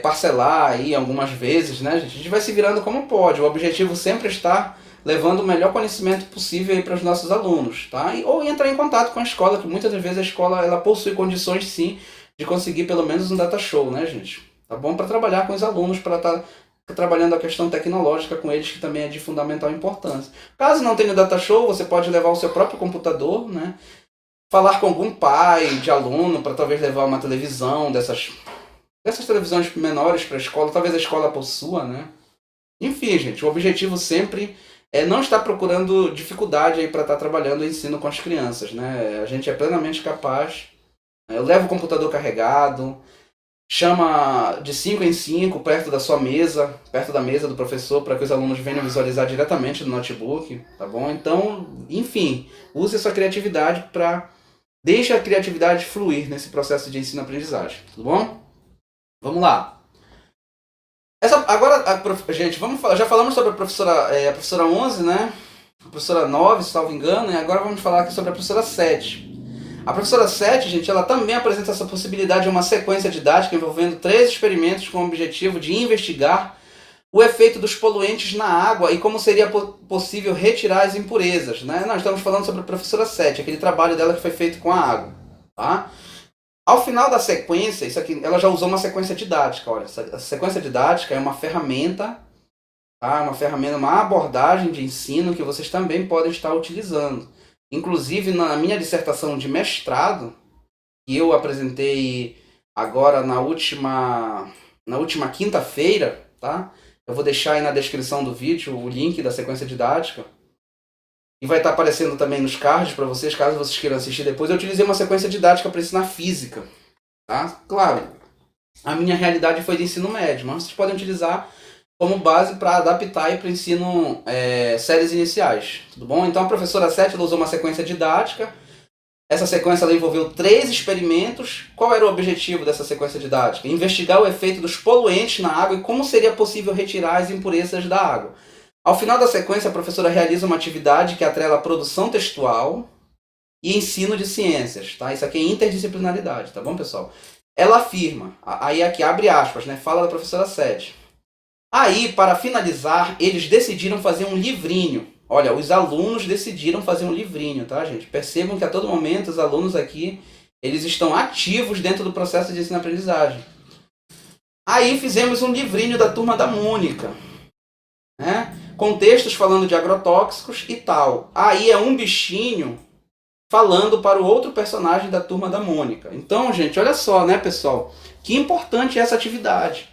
parcelar aí algumas vezes, né, gente? A gente vai se virando como pode. O objetivo sempre está levando o melhor conhecimento possível aí para os nossos alunos, tá? Ou entrar em contato com a escola, que muitas das vezes a escola ela possui condições sim de conseguir pelo menos um data show, né, gente? Tá bom? Para trabalhar com os alunos, para estar trabalhando a questão tecnológica com eles, que também é de fundamental importância. Caso não tenha data show, você pode levar o seu próprio computador, né? Falar com algum pai de aluno para talvez levar uma televisão dessas televisões menores para a escola, talvez a escola possua, né? Enfim, gente, o objetivo sempre é não estar procurando dificuldade aí para estar trabalhando o ensino com as crianças, né? A gente é plenamente capaz. Eu levo o computador carregado, chama de 5 em 5 perto da sua mesa, perto da mesa do professor, para que os alunos venham visualizar diretamente no notebook, tá bom? Então, enfim, use a sua criatividade para... Deixe a criatividade fluir nesse processo de ensino-aprendizagem, tudo bom? Vamos lá. Agora, gente, já falamos sobre a professora 11, né? A professora 9, se salvo engano, e agora vamos falar aqui sobre a professora 7. A professora 7, gente, ela também apresenta essa possibilidade de uma sequência didática envolvendo 3 experimentos com o objetivo de investigar o efeito dos poluentes na água e como seria possível retirar as impurezas, né? Nós estamos falando sobre a professora 7, aquele trabalho dela que foi feito com a água, tá? Ao final da sequência, isso aqui, ela já usou uma sequência didática, olha, a sequência didática é uma ferramenta, tá? Uma abordagem de ensino que vocês também podem estar utilizando. Inclusive, na minha dissertação de mestrado, que eu apresentei agora na última quinta-feira, tá? Eu vou deixar aí na descrição do vídeo o link da sequência didática. E vai estar aparecendo também nos cards para vocês, caso vocês queiram assistir depois. Eu utilizei uma sequência didática para ensinar física, tá? Claro, a minha realidade foi de ensino médio, mas vocês podem utilizar como base para adaptar para o ensino séries iniciais, tudo bom? Então a professora 7 usou uma sequência didática. Essa sequência ela envolveu 3 experimentos. Qual era o objetivo dessa sequência didática? Investigar o efeito dos poluentes na água e como seria possível retirar as impurezas da água. Ao final da sequência, a professora realiza uma atividade que atrela a produção textual e ensino de ciências. Tá? Isso aqui é interdisciplinaridade, tá bom, pessoal? Ela afirma, aí aqui abre aspas, né? Fala da professora Sete. Aí, para finalizar, eles decidiram fazer um livrinho. Olha, os alunos decidiram fazer um livrinho, tá, gente? Percebam que a todo momento os alunos aqui, eles estão ativos dentro do processo de ensino-aprendizagem. Aí fizemos um livrinho da turma da Mônica, né? Com textos falando de agrotóxicos e tal. Aí é um bichinho falando para o outro personagem da turma da Mônica. Então, gente, olha só, né, pessoal? Que importante é essa atividade.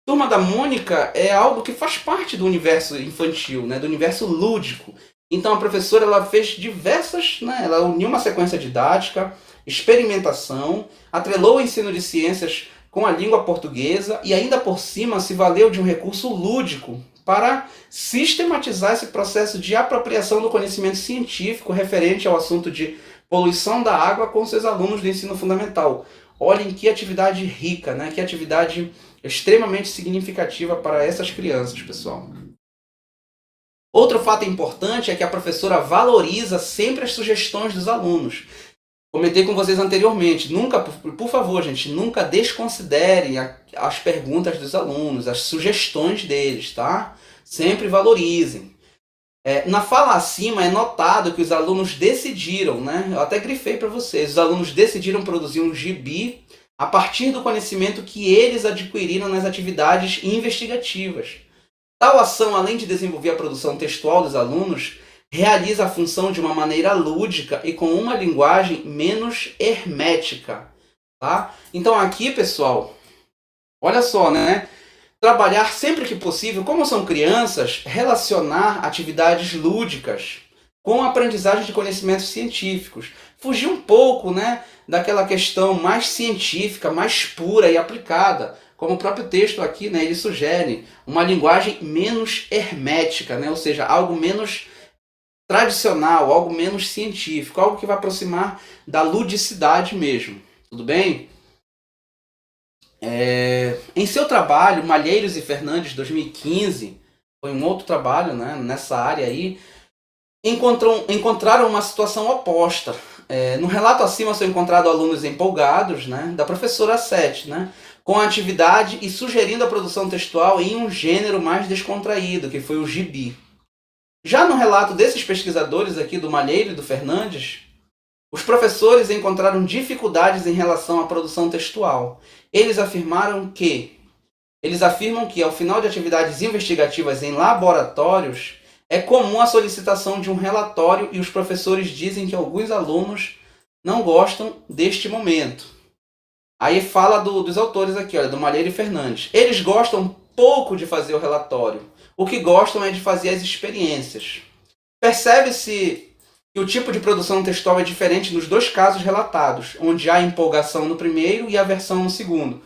Turma da Mônica é algo que faz parte do universo infantil, né, do universo lúdico. Então a professora ela fez diversas, né, ela uniu uma sequência didática, experimentação, atrelou o ensino de ciências com a língua portuguesa e ainda por cima se valeu de um recurso lúdico para sistematizar esse processo de apropriação do conhecimento científico referente ao assunto de poluição da água com seus alunos do ensino fundamental. Olhem que atividade rica, né? Que atividade extremamente significativa para essas crianças, pessoal. Outro fato importante é que a professora valoriza sempre as sugestões dos alunos. Comentei com vocês anteriormente, nunca, por favor, gente, nunca desconsiderem as perguntas dos alunos, as sugestões deles, tá? Sempre valorizem. Na fala acima é notado que os alunos decidiram, né? Eu até grifei para vocês, os alunos decidiram produzir um gibi a partir do conhecimento que eles adquiriram nas atividades investigativas. Tal ação, além de desenvolver a produção textual dos alunos, realiza a função de uma maneira lúdica e com uma linguagem menos hermética. Tá? Então aqui, pessoal, olha só, né? Trabalhar sempre que possível, como são crianças, relacionar atividades lúdicas com a aprendizagem de conhecimentos científicos. Fugir um pouco, né, daquela questão mais científica, mais pura e aplicada, como o próprio texto aqui, né, ele sugere uma linguagem menos hermética, né, ou seja, algo menos tradicional, algo menos científico, algo que vai aproximar da ludicidade mesmo. Tudo bem? Em seu trabalho, Malheiros e Fernandes, 2015, foi um outro trabalho, né, nessa área aí, encontraram uma situação oposta. No relato acima são encontrados alunos empolgados, né, da professora Sete, né, com a atividade e sugerindo a produção textual em um gênero mais descontraído, que foi o gibi. Já no relato desses pesquisadores aqui, do Malheiro e do Fernandes, os professores encontraram dificuldades em relação à produção textual. Eles afirmam que, ao final de atividades investigativas em laboratórios, é comum a solicitação de um relatório e os professores dizem que alguns alunos não gostam deste momento. Aí fala dos autores aqui, olha, do Malheiro e Fernandes. Eles gostam pouco de fazer o relatório. O que gostam é de fazer as experiências. Percebe-se que o tipo de produção textual é diferente nos dois casos relatados, onde há empolgação no primeiro e aversão no segundo.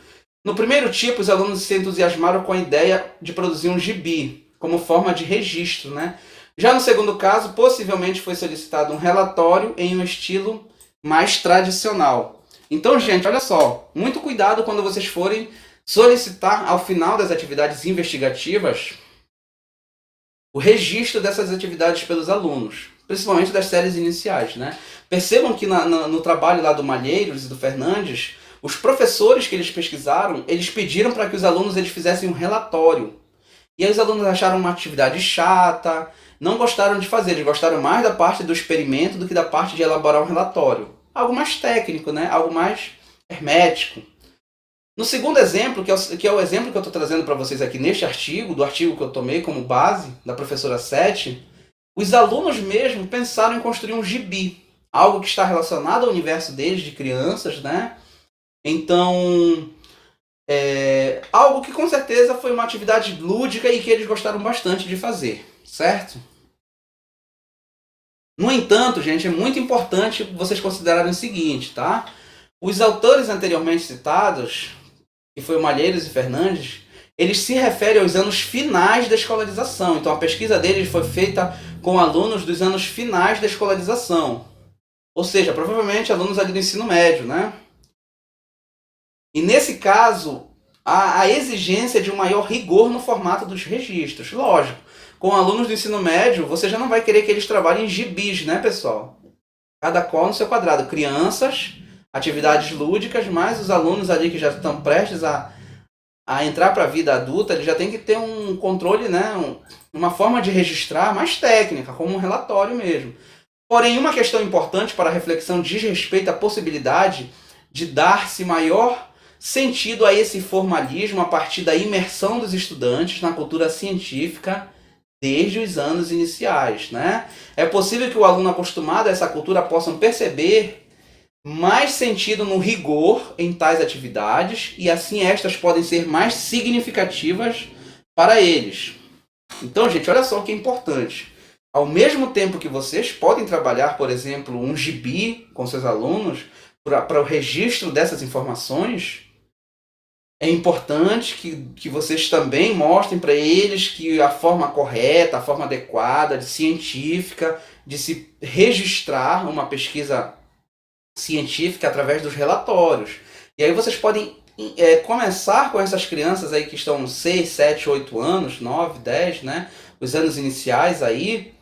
No primeiro tipo, os alunos se entusiasmaram com a ideia de produzir um gibi, como forma de registro, né? Já no segundo caso, possivelmente foi solicitado um relatório em um estilo mais tradicional. Então, gente, olha só, muito cuidado quando vocês forem solicitar ao final das atividades investigativas o registro dessas atividades pelos alunos, principalmente das séries iniciais, né? Percebam que no trabalho lá do Malheiros e do Fernandes, os professores que eles pesquisaram, eles pediram para que os alunos eles fizessem um relatório. E aí os alunos acharam uma atividade chata, não gostaram de fazer, eles gostaram mais da parte do experimento do que da parte de elaborar um relatório. Algo mais técnico, né? Algo mais hermético. No segundo exemplo, que é o exemplo que eu estou trazendo para vocês aqui neste artigo, do artigo que eu tomei como base, da professora Sete, os alunos mesmo pensaram em construir um gibi, algo que está relacionado ao universo deles, de crianças, né? Então, algo que com certeza foi uma atividade lúdica e que eles gostaram bastante de fazer, certo? No entanto, gente, é muito importante vocês considerarem o seguinte, tá? Os autores anteriormente citados, que foi o Malheiros e Fernandes, eles se referem aos anos finais da escolarização. Então a pesquisa deles foi feita com alunos dos anos finais da escolarização. Ou seja, provavelmente alunos ali do ensino médio, né? E nesse caso, a exigência de um maior rigor no formato dos registros. Lógico, com alunos do ensino médio, você já não vai querer que eles trabalhem em gibis, né, pessoal? Cada qual no seu quadrado. Crianças, atividades lúdicas, mas os alunos ali que já estão prestes a entrar para a vida adulta, ele já tem que ter um controle, né, uma forma de registrar mais técnica, como um relatório mesmo. Porém, uma questão importante para a reflexão diz respeito à possibilidade de dar-se maior sentido a esse formalismo a partir da imersão dos estudantes na cultura científica desde os anos iniciais, né? É possível que o aluno acostumado a essa cultura possa perceber mais sentido no rigor em tais atividades e assim estas podem ser mais significativas para eles. Então, gente, olha só o que é importante. Ao mesmo tempo que vocês podem trabalhar, por exemplo, um gibi com seus alunos para o registro dessas informações, é importante que vocês também mostrem para eles que a forma correta, a forma adequada, científica, de se registrar uma pesquisa científica através dos relatórios. E aí vocês podem começar com essas crianças aí que estão 6, 7, 8 anos, 9, 10, né? Os anos iniciais aí,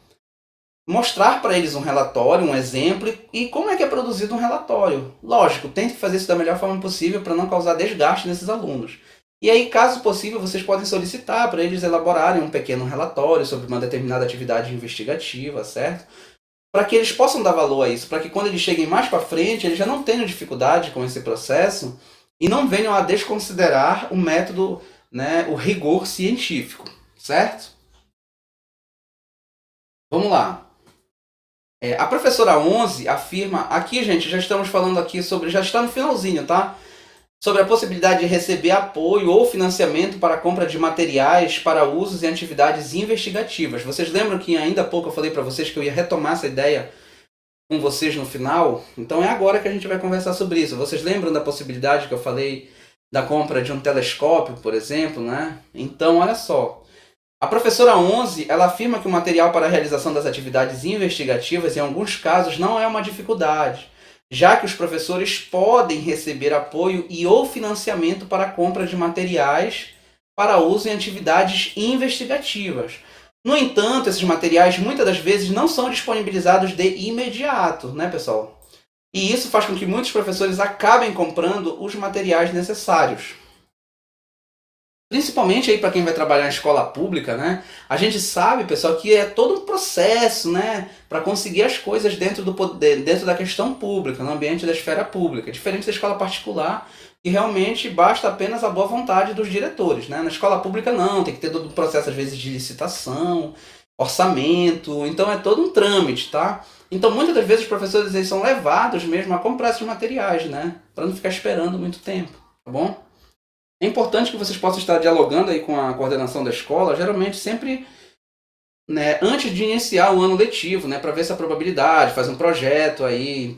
mostrar para eles um relatório, um exemplo e como é que é produzido um relatório. Lógico, tente fazer isso da melhor forma possível para não causar desgaste nesses alunos. E aí, caso possível, vocês podem solicitar para eles elaborarem um pequeno relatório sobre uma determinada atividade investigativa, certo? Para que eles possam dar valor a isso, para que quando eles cheguem mais para frente, eles já não tenham dificuldade com esse processo e não venham a desconsiderar o método, né, o rigor científico, certo? Vamos lá. A professora 11 afirma, aqui gente, já estamos falando aqui sobre, já está no finalzinho, tá? Sobre a possibilidade de receber apoio ou financiamento para a compra de materiais para usos em atividades investigativas. Vocês lembram que ainda há pouco eu falei para vocês que eu ia retomar essa ideia com vocês no final? Então é agora que a gente vai conversar sobre isso. Vocês lembram da possibilidade que eu falei da compra de um telescópio, por exemplo, né? Então, olha só. A professora 11, ela afirma que o material para a realização das atividades investigativas, em alguns casos, não é uma dificuldade, já que os professores podem receber apoio e ou financiamento para a compra de materiais para uso em atividades investigativas. No entanto, esses materiais muitas das vezes não são disponibilizados de imediato, né, pessoal? E isso faz com que muitos professores acabem comprando os materiais necessários. Principalmente aí para quem vai trabalhar em escola pública, né? A gente sabe, pessoal, que é todo um processo, né, para conseguir as coisas dentro dentro da questão pública, no ambiente da esfera pública, diferente da escola particular, que realmente basta apenas a boa vontade dos diretores, né? Na escola pública não, tem que ter todo um processo às vezes de licitação, orçamento, então é todo um trâmite, tá? Então muitas das vezes os professores eles são levados mesmo a comprar esses materiais, né, para não ficar esperando muito tempo, tá bom? É importante que vocês possam estar dialogando aí com a coordenação da escola, geralmente sempre, né, antes de iniciar o ano letivo, né, para ver essa probabilidade, faz um projeto aí,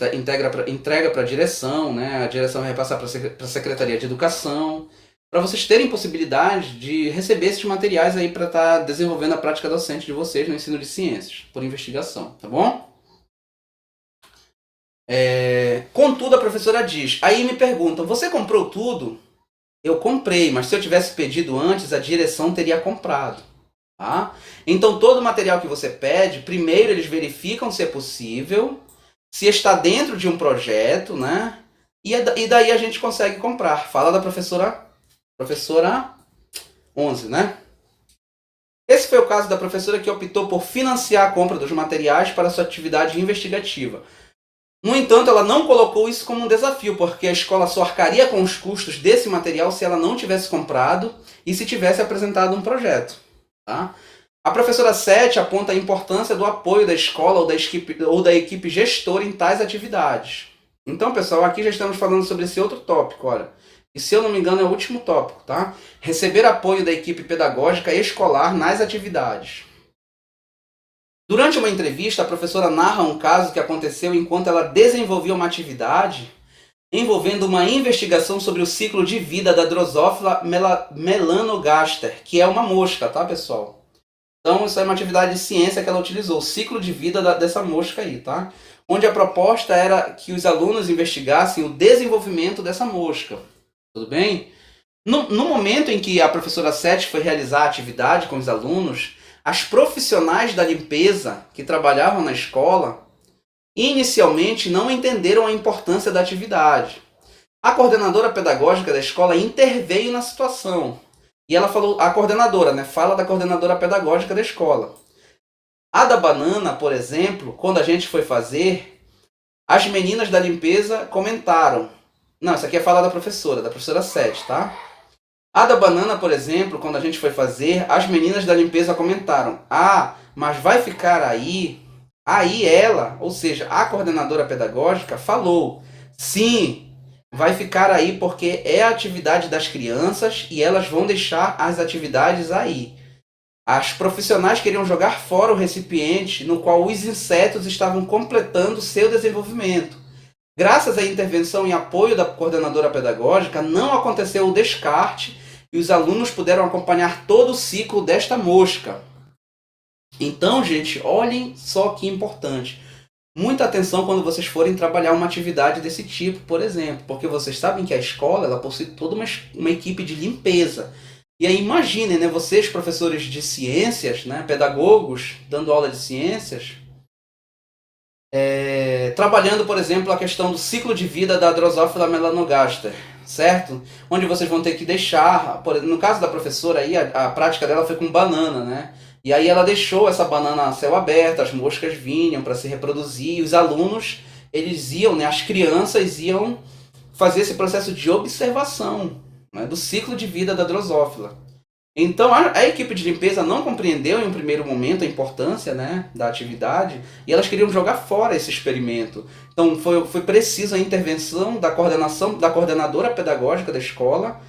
entrega para a direção, né, a direção vai repassar para a Secretaria de Educação, para vocês terem possibilidade de receber esses materiais aí para estar desenvolvendo a prática docente de vocês no ensino de ciências, por investigação, tá bom? Contudo, a professora diz, aí me perguntam, você comprou tudo? Eu comprei, mas se eu tivesse pedido antes, a direção teria comprado. Tá? Então, todo o material que você pede, primeiro eles verificam se é possível, se está dentro de um projeto, né? E daí a gente consegue comprar. Fala da professora 11, né? Esse foi o caso da professora que optou por financiar a compra dos materiais para sua atividade investigativa. No entanto, ela não colocou isso como um desafio, porque a escola só arcaria com os custos desse material se ela não tivesse comprado e se tivesse apresentado um projeto. Tá? A professora 7 aponta a importância do apoio da escola ou da equipe gestora em tais atividades. Então, pessoal, aqui já estamos falando sobre esse outro tópico, olha. E se eu não me engano é o último tópico, tá? Receber apoio da equipe pedagógica escolar nas atividades. Durante uma entrevista, a professora narra um caso que aconteceu enquanto ela desenvolvia uma atividade envolvendo uma investigação sobre o ciclo de vida da Drosophila melanogaster, que é uma mosca, tá, pessoal? Então, isso é uma atividade de ciência que ela utilizou, o ciclo de vida dessa mosca aí, tá? Onde a proposta era que os alunos investigassem o desenvolvimento dessa mosca, tudo bem? No momento em que a professora Sete foi realizar a atividade com os alunos, as profissionais da limpeza que trabalhavam na escola, inicialmente não entenderam a importância da atividade. A coordenadora pedagógica da escola interveio na situação. E ela falou, a coordenadora, né? Fala da coordenadora pedagógica da escola. A da banana, por exemplo, quando a gente foi fazer, as meninas da limpeza comentaram. Não, isso aqui é fala da professora Sete, tá? A da banana, por exemplo, quando a gente foi fazer, as meninas da limpeza comentaram: ah, mas vai ficar aí. Aí ela, ou seja, a coordenadora pedagógica, falou: sim, vai ficar aí porque é a atividade das crianças e elas vão deixar as atividades aí. As profissionais queriam jogar fora o recipiente no qual os insetos estavam completando seu desenvolvimento. Graças à intervenção e apoio da coordenadora pedagógica, não aconteceu o descarte e os alunos puderam acompanhar todo o ciclo desta mosca. Então, gente, olhem só que importante. Muita atenção quando vocês forem trabalhar uma atividade desse tipo, por exemplo, porque vocês sabem que a escola ela possui toda uma equipe de limpeza. E aí imaginem, né, vocês, professores de ciências, né, pedagogos, dando aula de ciências, trabalhando, por exemplo, a questão do ciclo de vida da Drosophila melanogaster, certo? Onde vocês vão ter que deixar, no caso da professora aí, a prática dela foi com banana, né? E aí ela deixou essa banana a céu aberto, as moscas vinham para se reproduzir, e os alunos, eles iam, né, as crianças iam fazer esse processo de observação, né, do ciclo de vida da Drosophila. Então a equipe de limpeza não compreendeu em um primeiro momento a importância, né, da atividade e elas queriam jogar fora esse experimento. Então foi preciso a intervenção da coordenadora pedagógica da escola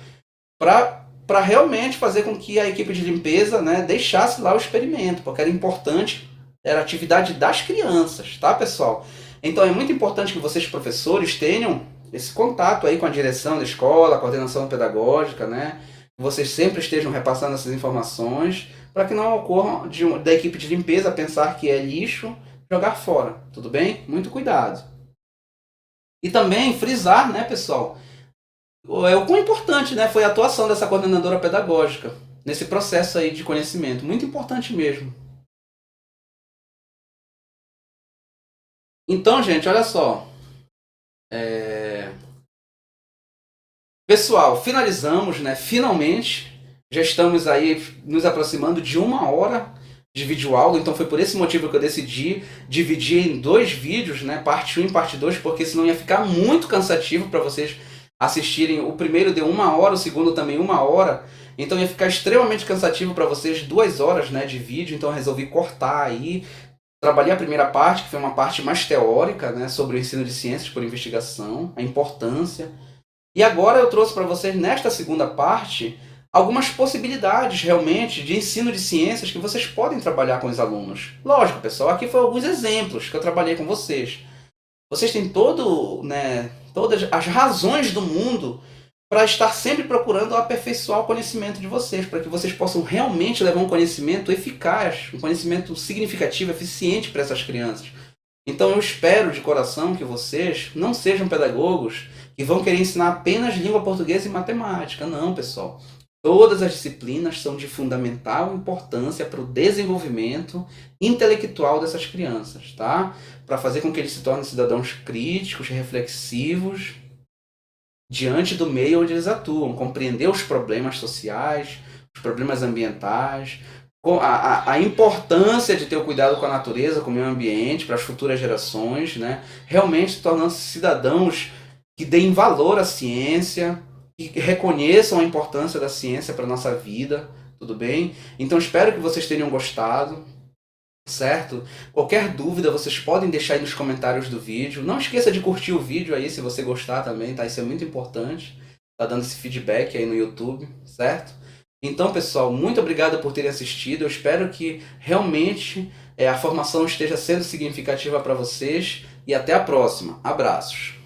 para realmente fazer com que a equipe de limpeza, né, deixasse lá o experimento, porque era importante, era a atividade das crianças, tá, pessoal? Então é muito importante que vocês, professores, tenham esse contato aí com a direção da escola, a coordenação pedagógica, né? Vocês sempre estejam repassando essas informações para que não ocorra da equipe de limpeza pensar que é lixo, jogar fora, tudo bem? Muito cuidado. E também frisar, né, pessoal, o quão importante, né, foi a atuação dessa coordenadora pedagógica nesse processo aí de conhecimento. Muito importante mesmo. Então, gente, olha só. Pessoal, finalizamos, né? Finalmente, já estamos aí nos aproximando de 1 hora de videoaula, então foi por esse motivo que eu decidi dividir em 2 vídeos, né? Parte 1 e parte 2, porque senão ia ficar muito cansativo para vocês assistirem. O primeiro deu 1 hora, o segundo também 1 hora, então ia ficar extremamente cansativo para vocês 2 horas, né, de vídeo, então eu resolvi cortar aí. Trabalhei a primeira parte, que foi uma parte mais teórica, né, sobre o ensino de ciências por investigação, a importância. E agora eu trouxe para vocês, nesta segunda parte, algumas possibilidades realmente de ensino de ciências que vocês podem trabalhar com os alunos. Lógico, pessoal, aqui foram alguns exemplos que eu trabalhei com vocês. Vocês têm todas as razões do mundo para estar sempre procurando aperfeiçoar o conhecimento de vocês, para que vocês possam realmente levar um conhecimento eficaz, um conhecimento significativo, eficiente para essas crianças. Então eu espero de coração que vocês não sejam pedagogos que vão querer ensinar apenas língua portuguesa e matemática. Não, pessoal. Todas as disciplinas são de fundamental importância para o desenvolvimento intelectual dessas crianças, tá? Para fazer com que eles se tornem cidadãos críticos, reflexivos, diante do meio onde eles atuam, compreender os problemas sociais, os problemas ambientais, a importância de ter o cuidado com a natureza, com o meio ambiente, para as futuras gerações, né? Realmente tornando-se cidadãos que deem valor à ciência, que reconheçam a importância da ciência para a nossa vida, tudo bem? Então espero que vocês tenham gostado, certo? Qualquer dúvida vocês podem deixar aí nos comentários do vídeo. Não esqueça de curtir o vídeo aí se você gostar também, tá? Isso é muito importante. Tá dando esse feedback aí no YouTube, certo? Então, pessoal, muito obrigado por terem assistido. Eu espero que realmente a formação esteja sendo significativa para vocês. E até a próxima. Abraços.